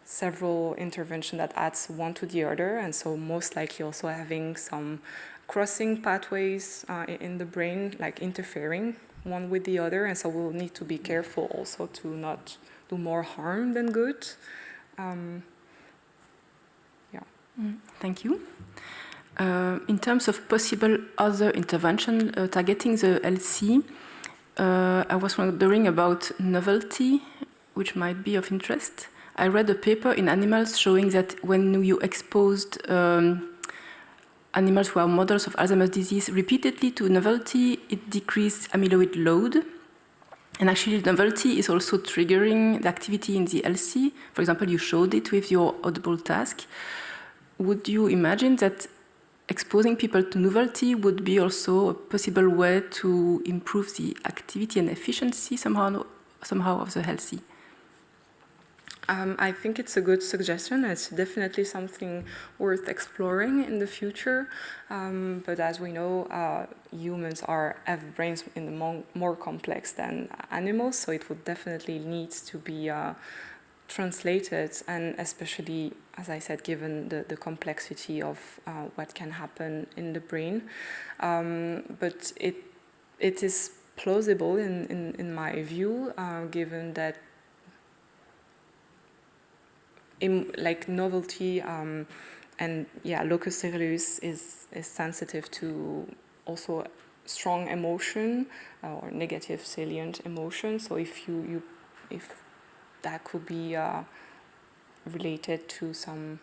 several interventions that adds one to the other, and so most likely also having some crossing pathways in the brain, like interfering one with the other, and so we'll need to be careful also to not do more harm than good. Thank you. In terms of possible other intervention targeting the LC, I was wondering about novelty, which might be of interest. I read a paper in animals showing that when you exposed animals who are models of Alzheimer's disease repeatedly to novelty, it decreased amyloid load. And actually, novelty is also triggering the activity in the LC. For example, you showed it with your audible task. Would you imagine that exposing people to novelty would be also a possible way to improve the activity and efficiency somehow of the LC? I think it's a good suggestion. It's definitely something worth exploring in the future. But as we know, humans have brains in the more complex than animals, so it would definitely need to be translated, and especially, as I said, given the complexity of what can happen in the brain. But it is plausible in my view, given that like novelty and locus coeruleus is sensitive to also strong emotion or negative salient emotion. So if that could be related to some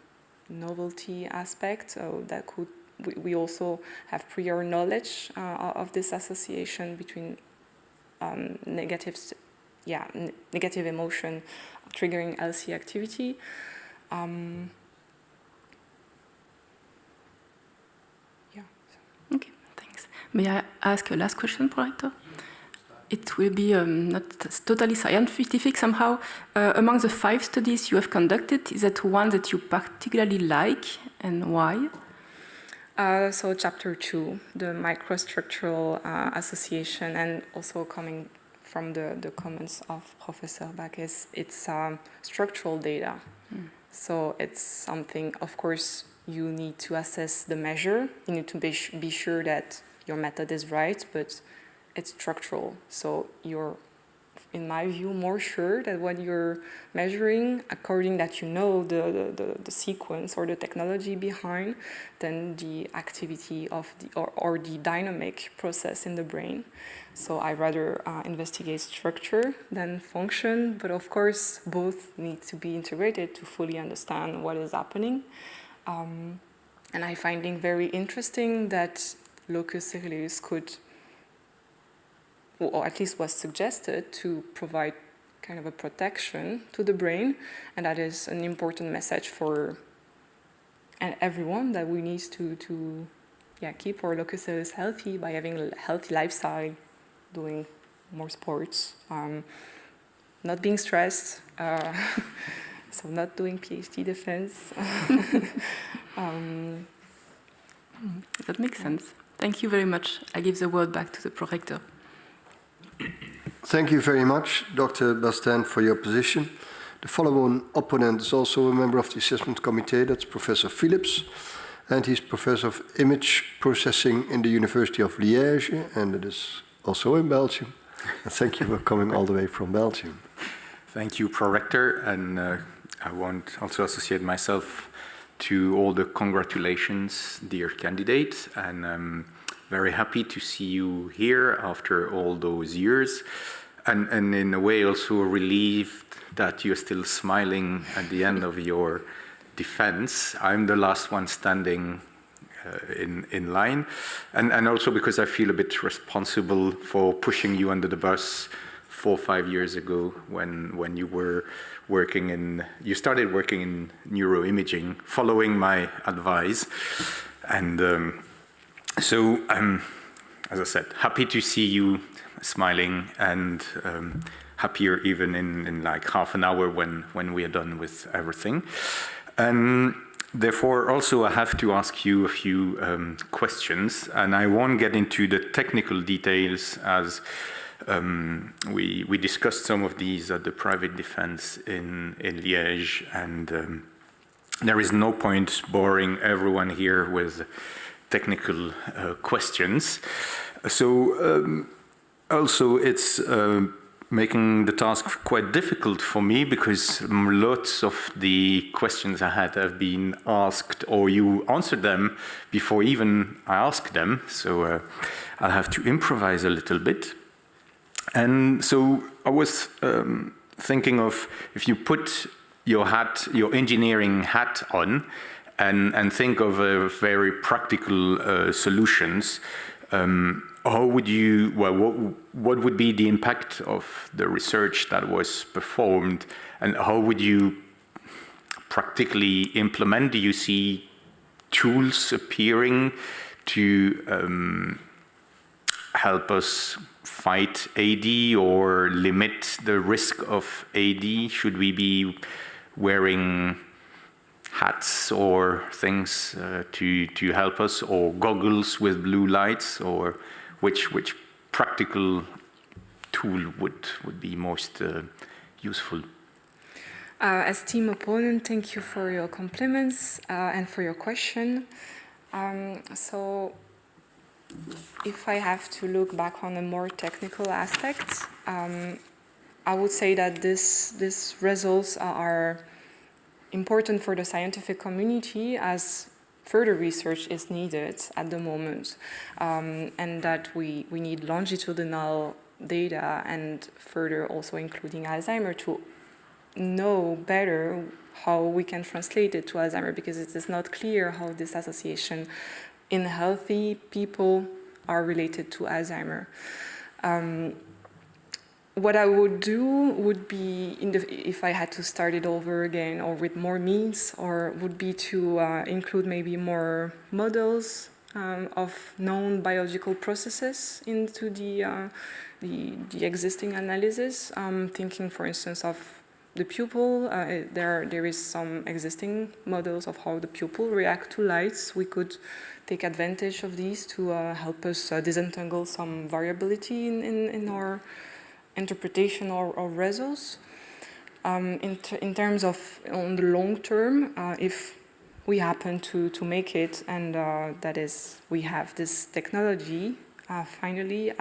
novelty aspect, so that could we also have prior knowledge of this association between negative emotion triggering LC activity. Okay, thanks. May I ask a last question, Prorector? It will be not totally scientific somehow. Among the 5 studies you have conducted, is that one that you particularly like, and why? So chapter 2, the microstructural association, and also coming from the comments of Professor Beckers, it's structural data. So it's something, of course, you need to assess the measure. You need to be sure that your method is right, but it's structural. So you're, in my view, more sure that what you're measuring, according that you know the sequence or the technology behind, than the activity of or the dynamic process in the brain. So I rather investigate structure than function, but of course both need to be integrated to fully understand what is happening. And I find it very interesting that locus coeruleus could, or at least was suggested, to provide kind of a protection to the brain, and that is an important message for everyone, that we need to keep our locus coeruleus healthy by having a healthy lifestyle, doing more sports, not being stressed, so not doing PhD defense. That makes sense. Thank you very much. I give the word back to the prorector. Thank you very much, Dr. Bastin, for your position. The following opponent is also a member of the assessment committee. That's Professor Philips, and he's Professor of Image Processing in the University of Liège, and it is also in Belgium. Thank you for coming all the way from Belgium. Thank you, Prorector, and I want also associate myself to all the congratulations, dear candidate, and I'm very happy to see you here after all those years, and in a way also relieved that you're still smiling at the end of your defense. I'm the last one standing in line, and also because I feel a bit responsible for pushing you under the bus 4 or 5 years ago when you were you started working in neuroimaging, following my advice, and so I'm, as I said, happy to see you smiling, and happier even in like half an hour when we are done with everything. And therefore, also I have to ask you a few questions, and I won't get into the technical details as we discussed some of these at the private defense in Liège, and there is no point boring everyone here with technical questions. So also it's making the task quite difficult for me because lots of the questions I had have been asked, or you answered them before even I asked them. So I'll have to improvise a little bit. And so I was thinking of, if you put your engineering hat on, and think of very practical solutions, how would you, what would be the impact of the research that was performed, and how would you practically implement? Do you see tools appearing to help us fight AD or limit the risk of AD? Should we be wearing hats or things to help us, or goggles with blue lights, or which practical tool would be most useful? As team opponent, thank you for your compliments and for your question. So if I have to look back on a more technical aspect, I would say that these results are important for the scientific community as further research is needed at the moment, and that we need longitudinal data and further also including Alzheimer to know better how we can translate it to Alzheimer, because it is not clear how this association in healthy people are related to Alzheimer. What I would do would be, if I had to start it over again or with more means, or would be to include maybe more models of known biological processes into the existing analysis. Thinking, for instance, of the pupil. There is some existing models of how the pupil react to lights. We could take advantage of these to help us disentangle some variability in our interpretation or results. In terms of on the long term, if we happen to make it, and that is, we have this technology, finally,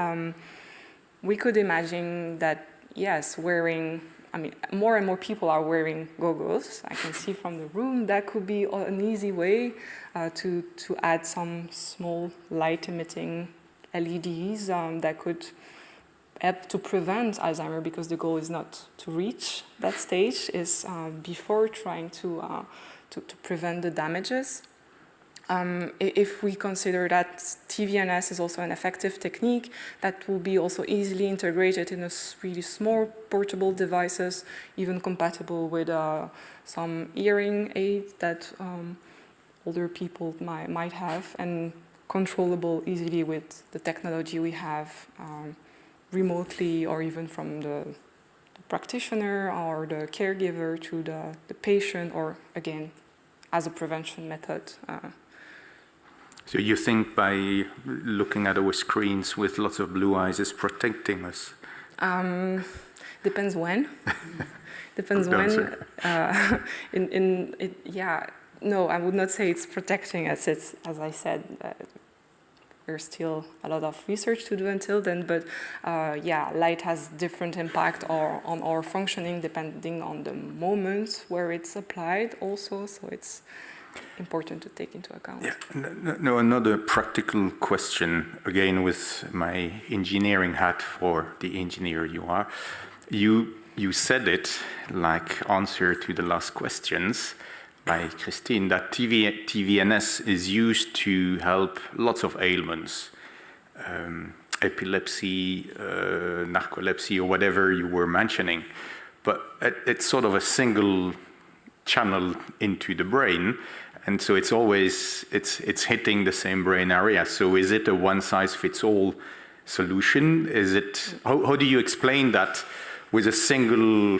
we could imagine that, yes, more and more people are wearing goggles. I can see from the room that could be an easy way to add some small light-emitting LEDs that could help to prevent Alzheimer, because the goal is not to reach that stage, is before trying to prevent the damages. If we consider that TVNS is also an effective technique, that will be also easily integrated in a really small portable devices, even compatible with some hearing aids that older people might have, and controllable easily with the technology we have remotely, or even from the practitioner or the caregiver to the patient, or again, as a prevention method. So you think by looking at our screens with lots of blue eyes is protecting us? Depends when. Depends Good when. Yeah, no, I would not say it's protecting us. It's, as I said, there's still a lot of research to do until then, but yeah, light has different impact on our functioning depending on the moment where it's applied also, so it's important to take into account. Yeah. No, another practical question, again with my engineering hat for the engineer you are. You said it like answer to the last questions by Christine, that TVNS is used to help lots of ailments, epilepsy, narcolepsy, or whatever you were mentioning. But it's sort of a single channel into the brain, and so it's always it's hitting the same brain area. So is it a one-size-fits-all solution? Is it how do you explain that with a single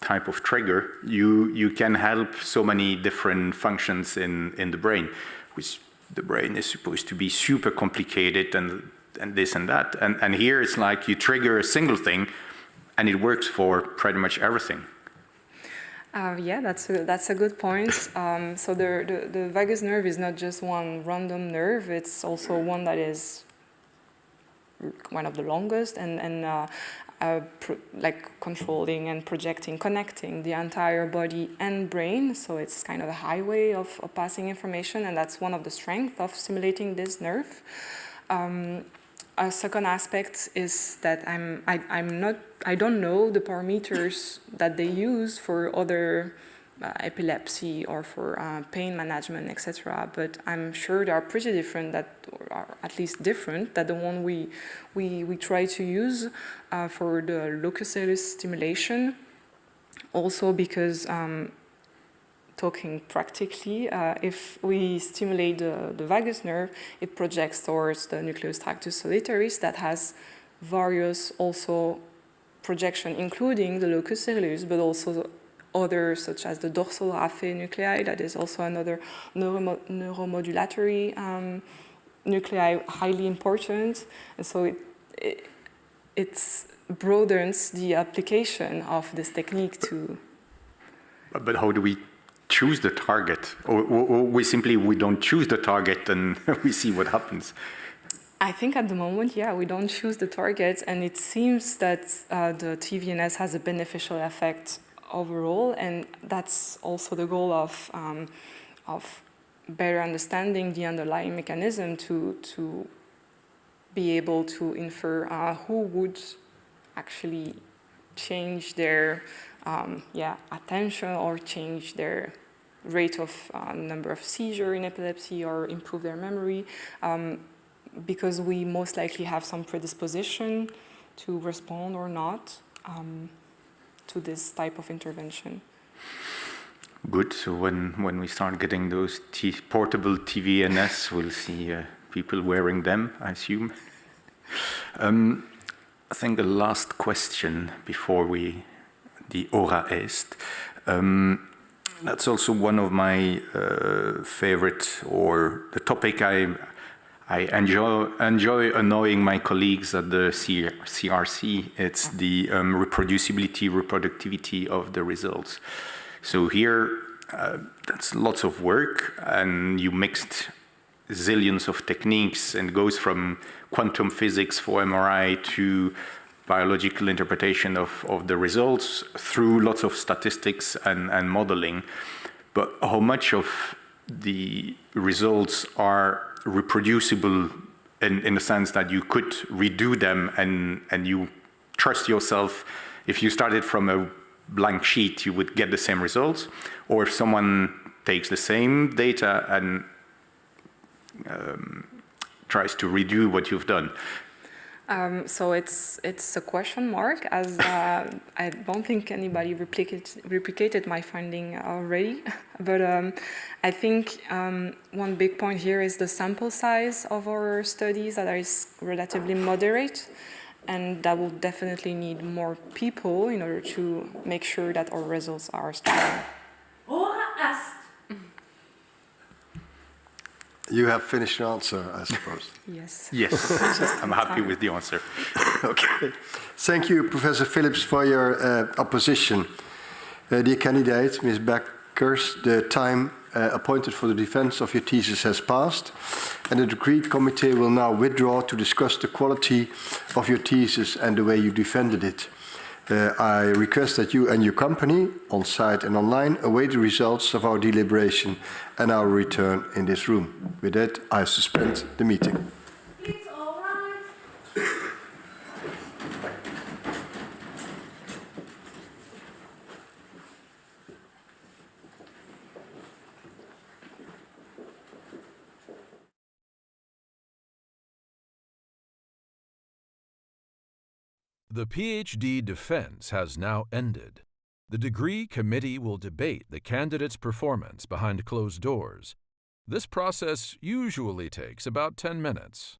type of trigger, you can help so many different functions in the brain, which the brain is supposed to be super complicated and this and that. And here it's like you trigger a single thing and it works for pretty much everything. Yeah, that's a good point. So the vagus nerve is not just one random nerve, it's also one that is one of the longest and like controlling and projecting, connecting the entire body and brain. So it's kind of a highway of passing information, and that's one of the strengths of stimulating this nerve. A second aspect is that I don't know the parameters that they use for other epilepsy or for pain management, etc. But I'm sure they are pretty different, or at least different, than the one we try to use for the locus coeruleus stimulation. Also because, talking practically, if we stimulate the vagus nerve, it projects towards the nucleus tractus solitarius that has various also projection, including the locus coeruleus, but also others such as the dorsal raphe nuclei, that is also another neuromodulatory nuclei, highly important. And so it broadens the application of this technique to... But how do we choose the target? Or we don't choose the target and we see what happens? I think at the moment, yeah, we don't choose the target, and it seems that the TVNS has a beneficial effect overall, and that's also the goal of better understanding the underlying mechanism to be able to infer who would actually change their attention or change their rate of number of seizure in epilepsy or improve their memory, because we most likely have some predisposition to respond or not to this type of intervention. Good. So when we start getting those portable TVNS, we'll see people wearing them, I assume. I think the last question before the Ora Est. That's also one of my favorite, or the topic I enjoy annoying my colleagues at the CRC. It's the reproducibility, reproductivity of the results. So here, that's lots of work, and you mixed zillions of techniques, and goes from quantum physics for MRI to biological interpretation of the results through lots of statistics and modeling. But how much of the results are reproducible in the sense that you could redo them and you trust yourself, if you started from a blank sheet, you would get the same results? Or if someone takes the same data and tries to redo what you've done? So it's a question mark, as I don't think anybody replicated my finding already. But I think one big point here is the sample size of our studies that is relatively moderate, and that will definitely need more people in order to make sure that our results are strong. You have finished your answer, I suppose. Yes. Yes, I'm happy with the answer. Okay. Thank you, Professor Phillips, for your opposition. Dear candidate, Ms. Beckers, the time appointed for the defense of your thesis has passed, and the decreed committee will now withdraw to discuss the quality of your thesis and the way you defended it. I request that you and your company, on site and online, await the results of our deliberation and our return in this room. With that, I suspend the meeting. It's all right. The PhD defense has now ended. The degree committee will debate the candidate's performance behind closed doors. This process usually takes about 10 minutes.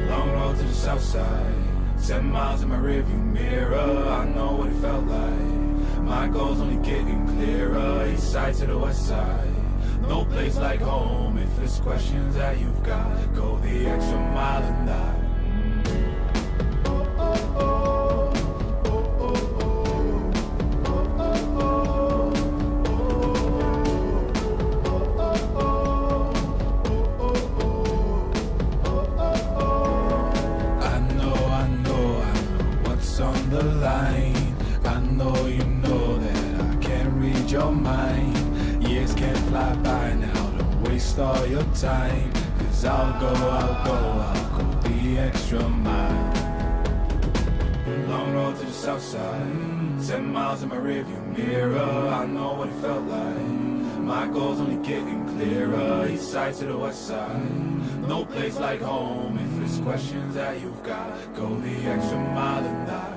Long road to the south side. 7 miles in my rearview mirror, I know what it felt like. My goal's only getting clearer, east side to the west side. No place like home, if it's questions that you've got, go the extra mile and die. On the line, I know you know that I can't read your mind. Years can't fly by now, don't waste all your time. Cause I'll go the extra mile. Long road to the south side, 10 miles in my rearview mirror, I know what it felt like. My goal's only getting clearer, east side to the west side. No place like home, if it's questions that you've got, go the extra mile and die.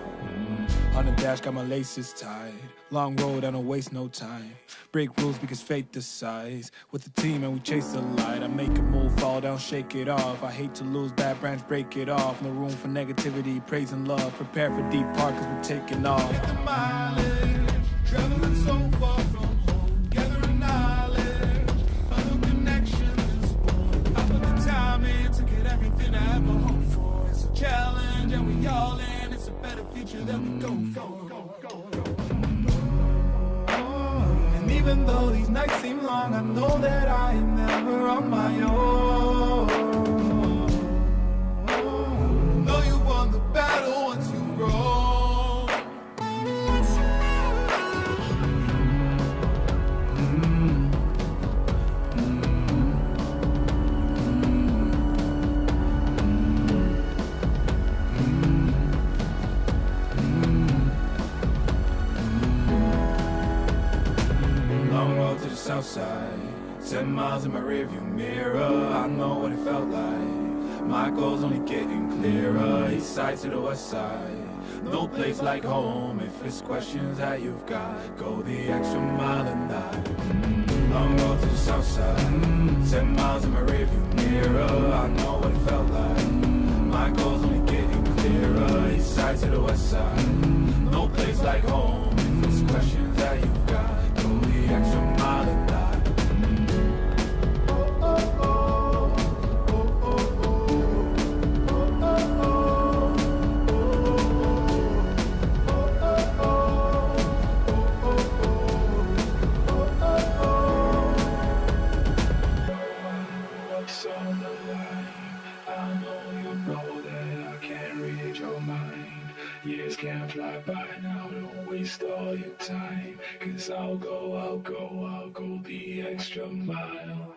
On the dash, got my laces tied. Long road, I don't waste no time. Break rules because fate decides. With the team and we chase the light. I make a move, fall down, shake it off. I hate to lose, bad branch, break it off. No room for negativity, praise and love. Prepare for deep part cause we're taking off. Hit the mileage, traveling so far from home. Gathering knowledge, other connections. I put the time in to get everything I ever hoped for. It's a challenge and we all in. It's a better future that we go for. And even though these nights seem long, I know that I am never on my own. Know you've won the battle once you've grown. South side, 10 miles in my rearview mirror, I know what it felt like. My goal's only getting clearer, east side to the west side. No place like home, if it's questions that you've got, go the extra mile and die. Long road to the south side, 10 miles in my rearview mirror, I know what it felt like. My goal's only getting clearer, east side to the west side. No place like home, if it's questions that you've got, go the extra mile and die. Years can't fly by now, don't waste all your time. Cause I'll go the extra mile.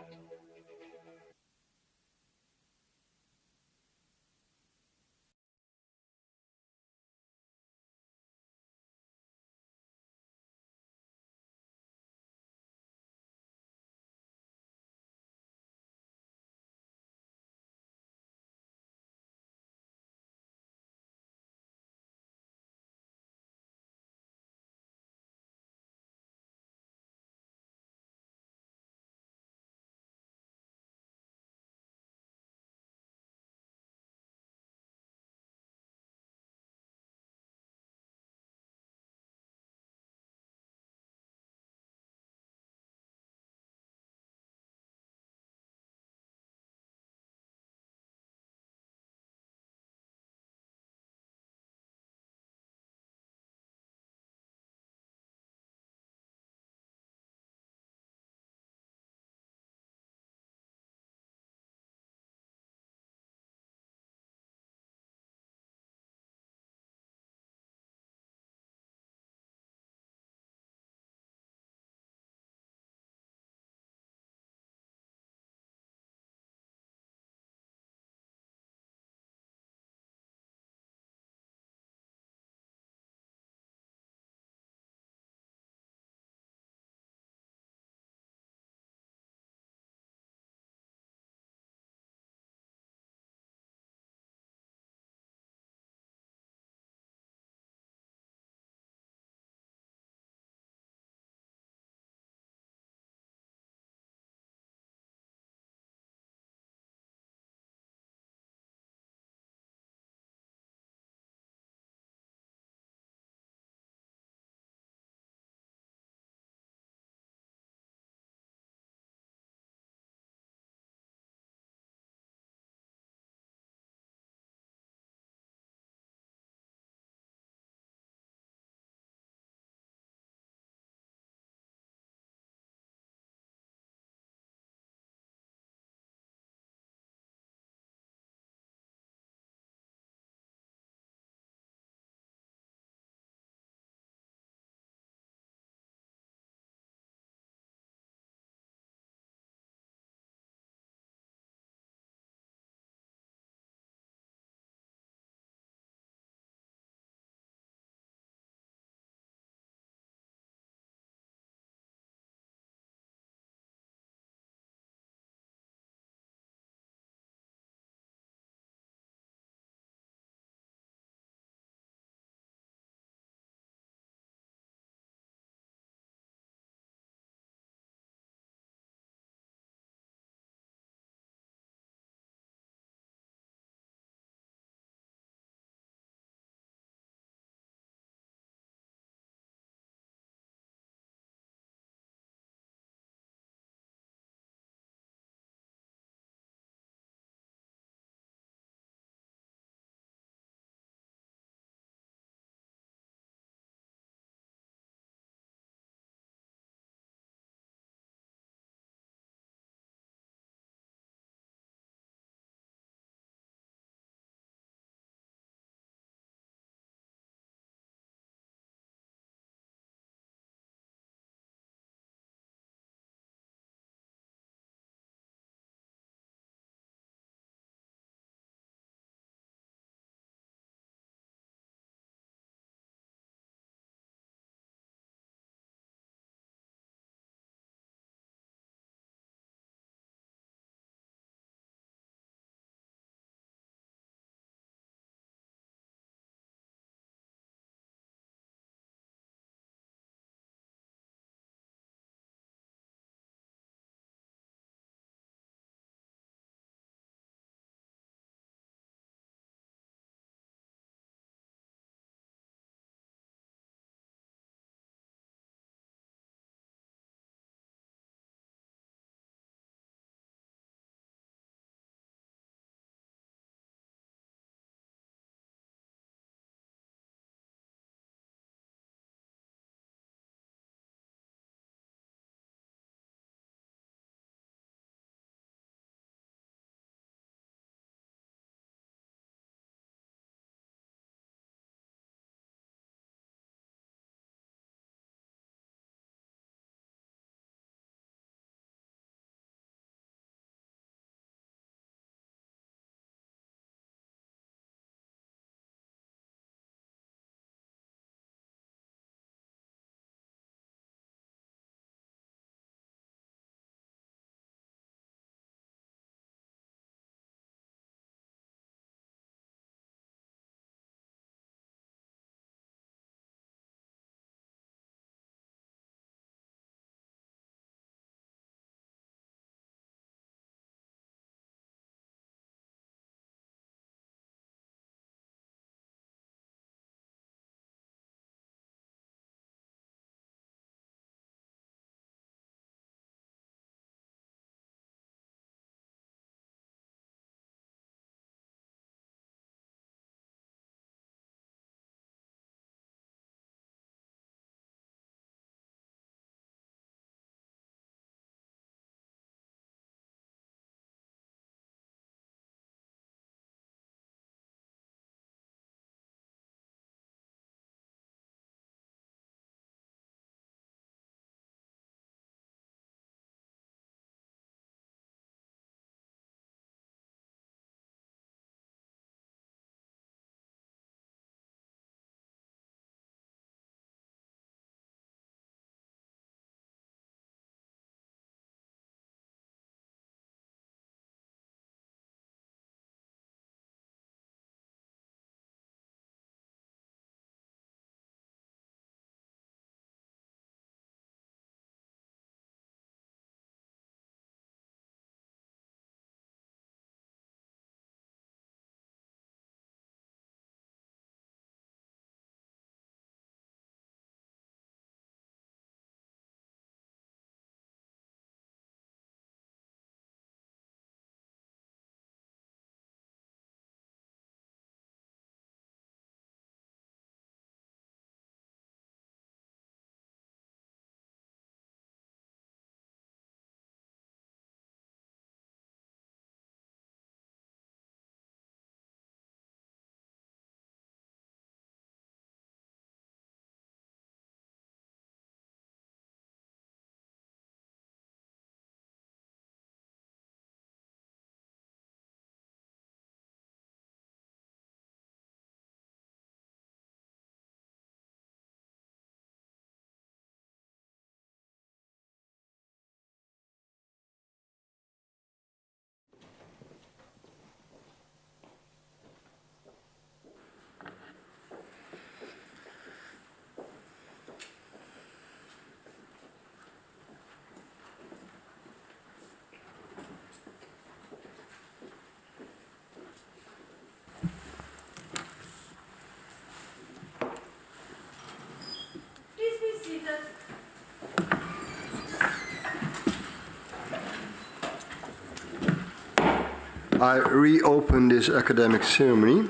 I reopen this academic ceremony.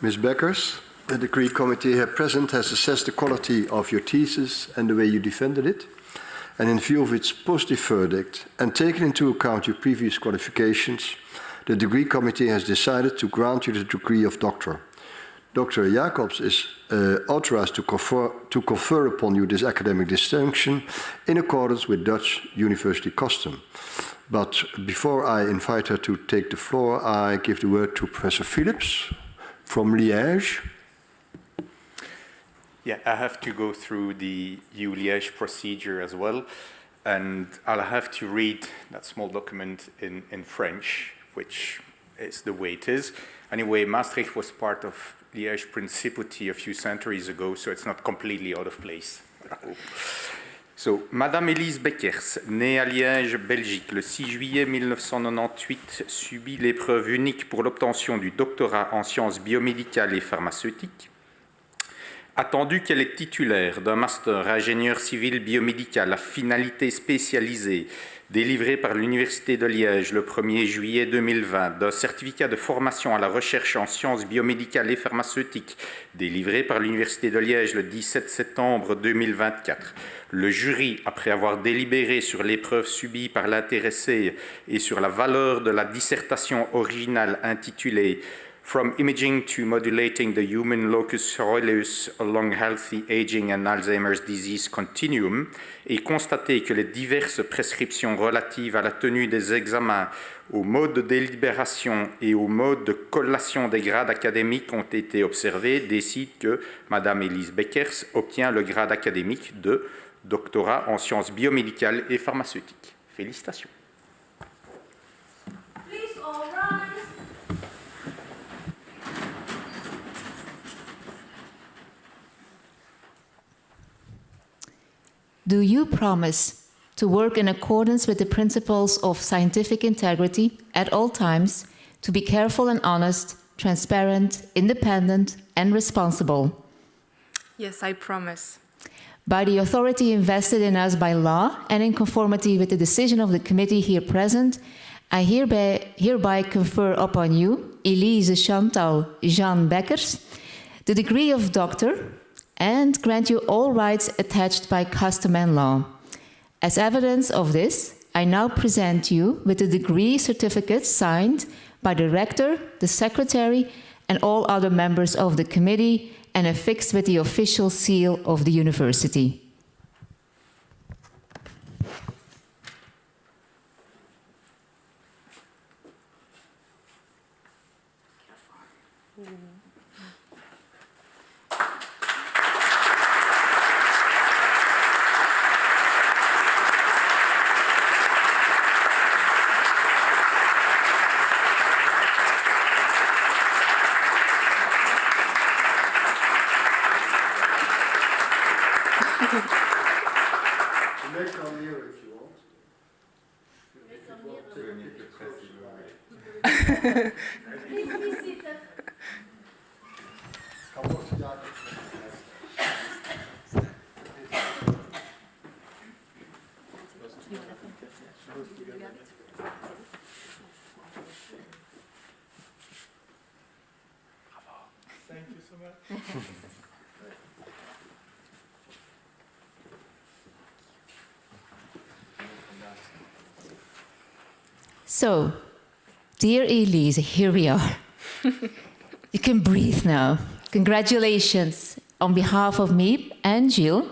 Ms. Beckers, the degree committee here present has assessed the quality of your thesis and the way you defended it. And in view of its positive verdict and taking into account your previous qualifications, the degree committee has decided to grant you the degree of doctor. Dr. Jacobs is authorized to confer upon you this academic distinction in accordance with Dutch university custom. But before I invite her to take the floor, I give the word to Professor Philips from Liège. Yeah, I have to go through the Liège procedure as well, and I'll have to read that small document in French, which is the way it is. Anyway, Maastricht was part of Liège Principauty a few centuries ago, so it's not completely out of place. So, Madame Elise Beckers, née à Liège, Belgique, le 6 juillet 1998, subit l'épreuve unique pour l'obtention du doctorat en sciences biomédicales et pharmaceutiques. Attendu qu'elle est titulaire d'un master ingénieur civil biomédical à finalité spécialisée, délivré par l'Université de Liège le 1er juillet 2020, d'un certificat de formation à la recherche en sciences biomédicales et pharmaceutiques, délivré par l'Université de Liège le 17 septembre 2024. Le jury, après avoir délibéré sur l'épreuve subie par l'intéressé et sur la valeur de la dissertation originale intitulée From Imaging to Modulating the Human Locus Coeruleus Along Healthy Aging and Alzheimer's Disease Continuum, et constaté que les diverses prescriptions relatives à la tenue des examens, au mode de délibération et au mode de collation des grades académiques ont été observées, décide que Madame Elise Beckers obtient le grade académique de doctorat en sciences biomédicales et pharmaceutiques. Félicitations. Please all rise. Do you promise to work in accordance with the principles of scientific integrity at all times, to be careful and honest, transparent, independent, and responsible? Yes, I promise. By the authority invested in us by law and in conformity with the decision of the committee here present, I hereby confer upon you, Elise Chantal Jeanne Beckers, the degree of doctor, and grant you all rights attached by custom and law. As evidence of this, I now present you with the degree certificate signed by the rector, the secretary, and all other members of the committee, and affixed with the official seal of the university. Thank you so much. So, dear Elise, here we are. You can breathe now. Congratulations. On behalf of me and Gilles,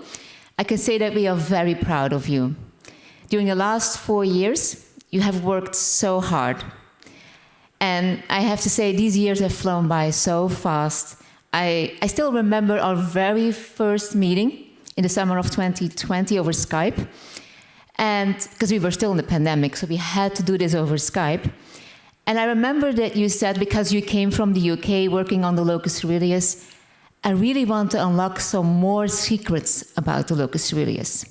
I can say that we are very proud of you. During the last 4 years, you have worked so hard. And I have to say, these years have flown by so fast. I still remember our very first meeting in the summer of 2020 over Skype. And because we were still in the pandemic, so we had to do this over Skype. And I remember that you said, because you came from the UK working on the locus coeruleus, I really want to unlock some more secrets about the locus coeruleus.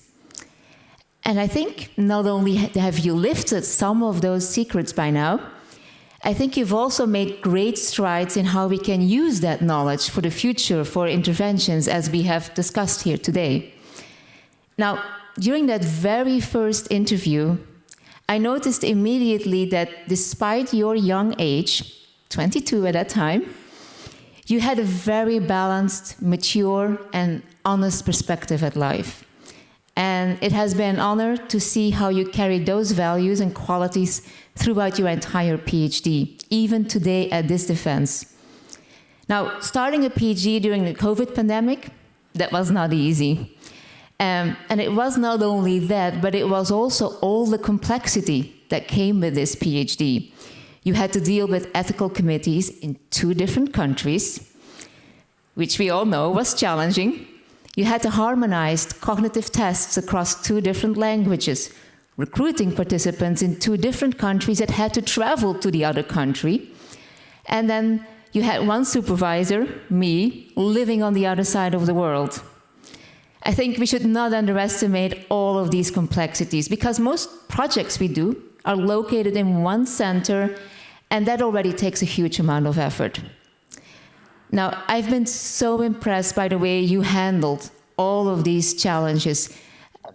And I think not only have you lifted some of those secrets by now, I think you've also made great strides in how we can use that knowledge for the future, for interventions, as we have discussed here today. Now, during that very first interview, I noticed immediately that despite your young age, 22 at that time, you had a very balanced, mature, and honest perspective at life. And it has been an honor to see how you carry those values and qualities throughout your entire PhD, even today at this defense. Now, starting a PhD during the COVID pandemic, that was not easy. And it was not only that, but it was also all the complexity that came with this PhD. You had to deal with ethical committees in 2 different countries, which we all know was challenging. You had to harmonize cognitive tests across 2 different languages, recruiting participants in 2 different countries that had to travel to the other country. And then you had one supervisor, me, living on the other side of the world. I think we should not underestimate all of these complexities, because most projects we do are located in one center, and that already takes a huge amount of effort. Now, I've been so impressed by the way you handled all of these challenges.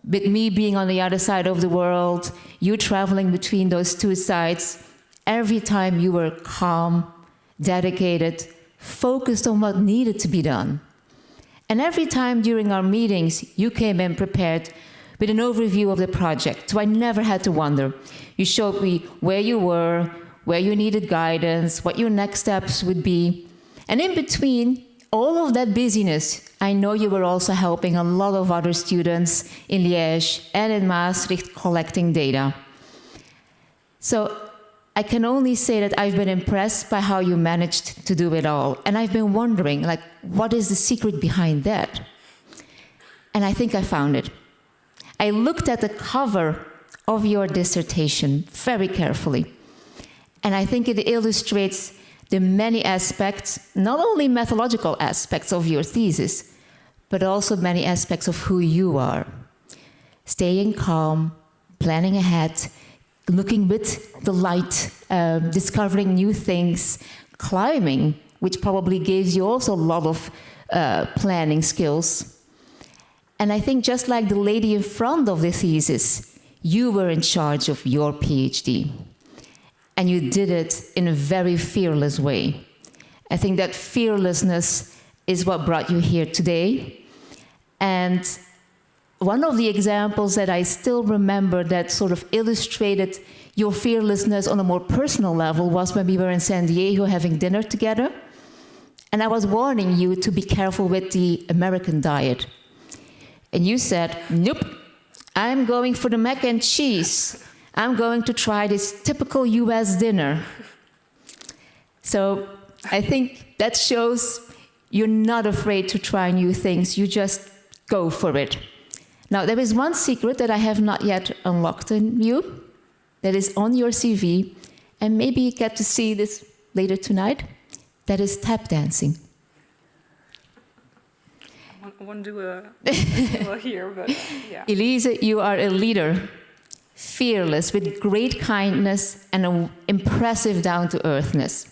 With me being on the other side of the world, you traveling between those 2 sides, every time you were calm, dedicated, focused on what needed to be done. And every time during our meetings, you came in prepared with an overview of the project, so I never had to wonder. You showed me where you were, where you needed guidance, what your next steps would be. And in between all of that busyness, I know you were also helping a lot of other students in Liège and in Maastricht collecting data. So I can only say that I've been impressed by how you managed to do it all. And I've been wondering, like, what is the secret behind that? And I think I found it. I looked at the cover of your dissertation very carefully. And I think it illustrates the many aspects, not only methodological aspects of your thesis, but also many aspects of who you are. Staying calm, planning ahead, looking with the light, discovering new things, climbing, which probably gives you also a lot of planning skills. And I think just like the lady in front of the thesis, you were in charge of your PhD. And you did it in a very fearless way. I think that fearlessness is what brought you here today. And one of the examples that I still remember that sort of illustrated your fearlessness on a more personal level was when we were in San Diego having dinner together. And I was warning you to be careful with the American diet. And you said, nope, I'm going for the mac and cheese. I'm going to try this typical US dinner. So I think that shows you're not afraid to try new things. You just go for it. Now, there is one secret that I have not yet unlocked in you that is on your CV, and maybe you get to see this later tonight. That is tap dancing. I won't do a here, but yeah. Elise, you are a leader, fearless, with great kindness and an impressive down-to-earthness.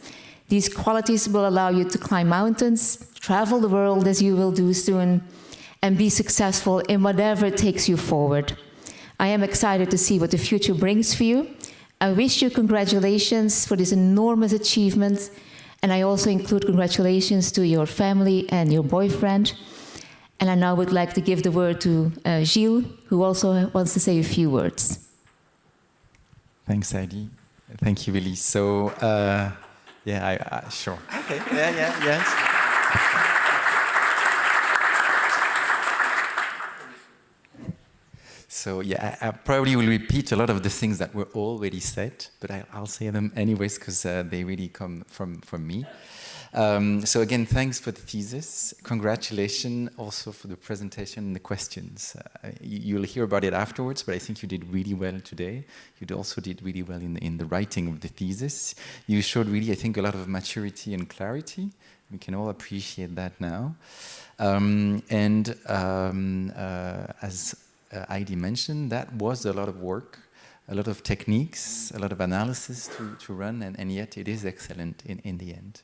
These qualities will allow you to climb mountains, travel the world as you will do soon, and be successful in whatever takes you forward. I am excited to see what the future brings for you. I wish you congratulations for this enormous achievement, and I also include congratulations to your family and your boyfriend. And I now would like to give the word to Gilles, who also wants to say a few words. Thanks, Heidi. Thank you, Elise. So, yeah, sure. Okay, yes. So, yeah, I probably will repeat a lot of the things that were already said, but I'll say them anyways because they really come from me. So again, thanks for the thesis. Congratulations also for the presentation and the questions. You'll hear about it afterwards, but I think you did really well today. You also did really well in the writing of the thesis. You showed really, I think, a lot of maturity and clarity. We can all appreciate that now. As Heidi mentioned, that was a lot of work, a lot of techniques, a lot of analysis to run, and yet it is excellent in the end.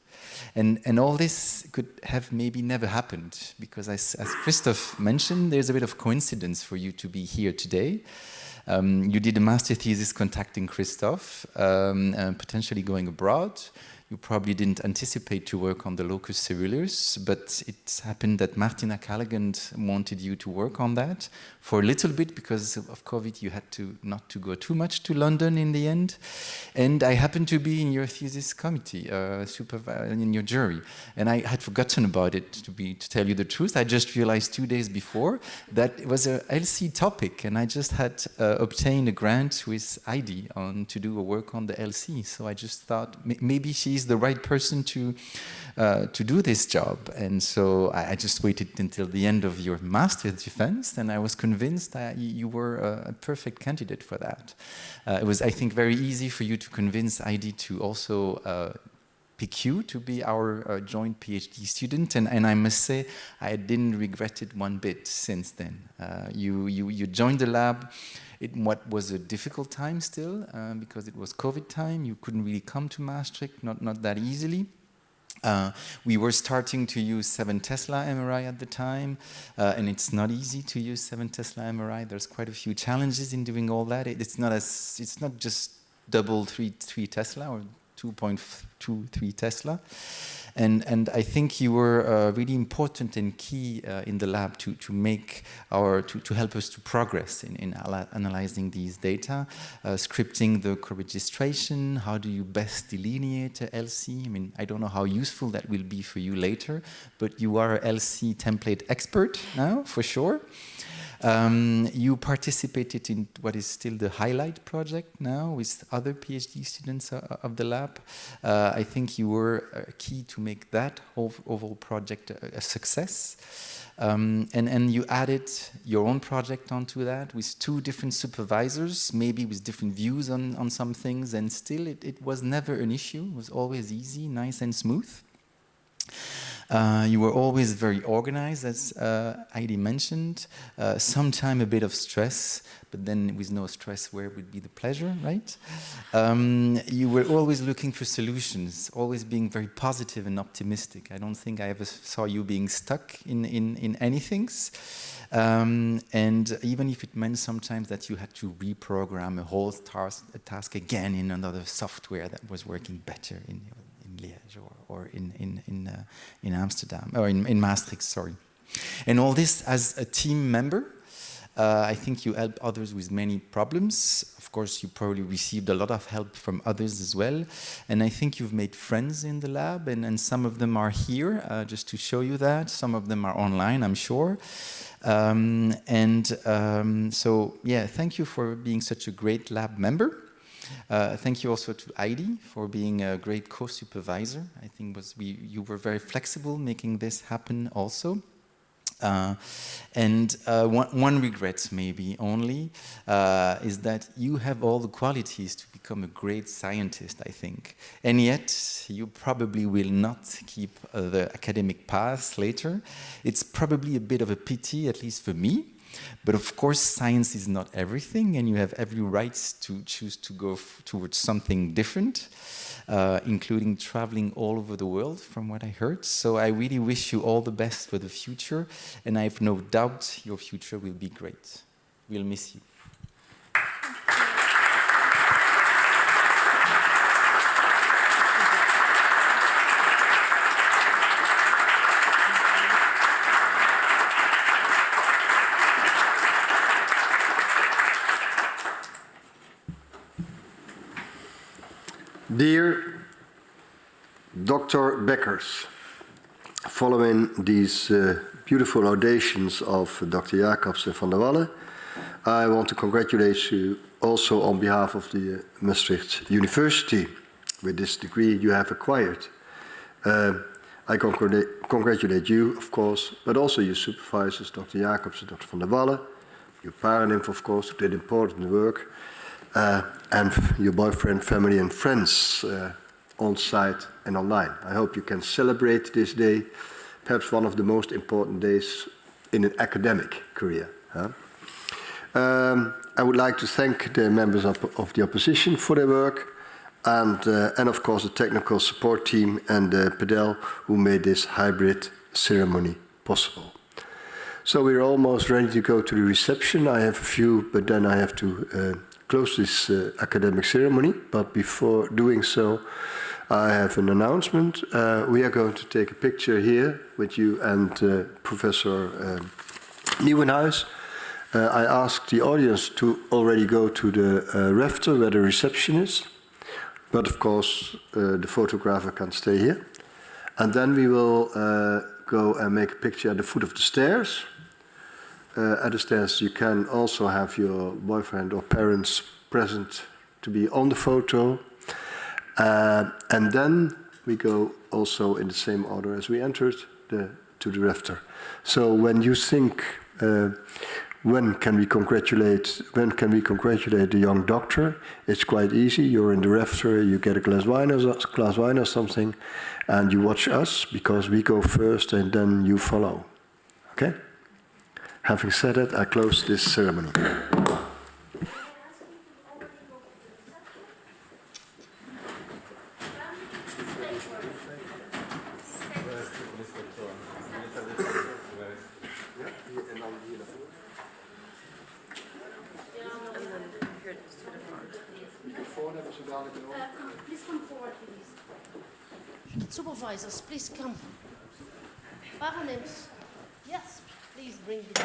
And all this could have maybe never happened, because as Christoph mentioned, there's a bit of coincidence for you to be here today. You did a master thesis contacting Christophe, potentially going abroad. You probably didn't anticipate to work on the locus coeruleus, but it happened that Martina Callaghan wanted you to work on that for a little bit because of COVID. You had not to go too much to London in the end. And I happened to be in your thesis committee, in your jury, and I had forgotten about it, to tell you the truth. I just realized 2 days before that it was a LC topic, and I just had obtained a grant with ID to do a work on the LC. So I just thought maybe she's the right person to do this job. And so I just waited until the end of your master's defense, and I was convinced that you were a perfect candidate for that. It was, I think, very easy for you to convince ID to also pick you to be our joint PhD student, and I must say I didn't regret it one bit since then. You joined the lab in what was a difficult time still, because it was COVID time. You couldn't really come to Maastricht, not that easily. We were starting to use 7 Tesla MRI at the time, and it's not easy to use 7 Tesla MRI. There's quite a few challenges in doing all that. It's not just double 3 Tesla or 2.23 Tesla. And I think you were really important and key in the lab to make to help us to progress in analyzing these data, scripting the co-registration. How do you best delineate a LC? I mean, I don't know how useful that will be for you later, but you are a LC template expert now, for sure. You participated in what is still the Highlight project now with other PhD students of the lab. I think you were key to make that overall project a success. And you added your own project onto that with 2 different supervisors, maybe with different views on some things, and still it was never an issue. It was always easy, nice and smooth. You were always very organized, as Heidi mentioned. Sometimes a bit of stress, but then with no stress, where would be the pleasure, right? You were always looking for solutions, always being very positive and optimistic. I don't think I ever saw you being stuck in anything. And even if it meant sometimes that you had to reprogram a whole task again in another software that was working better in Liège or in Amsterdam, or in Maastricht, sorry. And all this as a team member. I think you helped others with many problems. Of course, you probably received a lot of help from others as well. And I think you've made friends in the lab, and some of them are here, just to show you that. Some of them are online, I'm sure. So, yeah, thank you for being such a great lab member. Thank you also to Heidi for being a great co-supervisor. I think you were very flexible making this happen also. One regret maybe only is that you have all the qualities to become a great scientist, I think. And yet you probably will not keep the academic path later. It's probably a bit of a pity, at least for me. But of course, science is not everything, and you have every right to choose to go towards something different, including traveling all over the world, from what I heard. So I really wish you all the best for the future, and I have no doubt your future will be great. We'll miss you. Dear Dr. Beckers, following these beautiful laudations of Dr. Jacobs and Van der Walle, I want to congratulate you also on behalf of the Maastricht University with this degree you have acquired. I congratulate you, of course, but also your supervisors, Dr. Jacobs and Dr. Van der Walle, your parent, of course, who did important work, and your boyfriend, family, and friends on site and online. I hope you can celebrate this day, perhaps one of the most important days in an academic career. I would like to thank the members of the opposition for their work, and of course the technical support team and Pedel, who made this hybrid ceremony possible. So we're almost ready to go to the reception. I have a few, but then I have to close this academic ceremony. But before doing so, I have an announcement. We are going to take a picture here with you and Professor Nieuwenhuis. I asked the audience to already go to the rafter where the reception is. But of course, the photographer can stay here. And then we will go and make a picture at the foot of the stairs. At the stairs, you can also have your boyfriend or parents present to be on the photo. And then we go also in the same order as we entered to the rafter. So when you think, when can we congratulate the young doctor? It's quite easy. You're in the rafter, you get a glass of wine or something, and you watch us because we go first and then you follow. Okay? Having said that, I close this ceremony. Please come forward, please. Supervisors, please come. Paranims. Yes, please bring the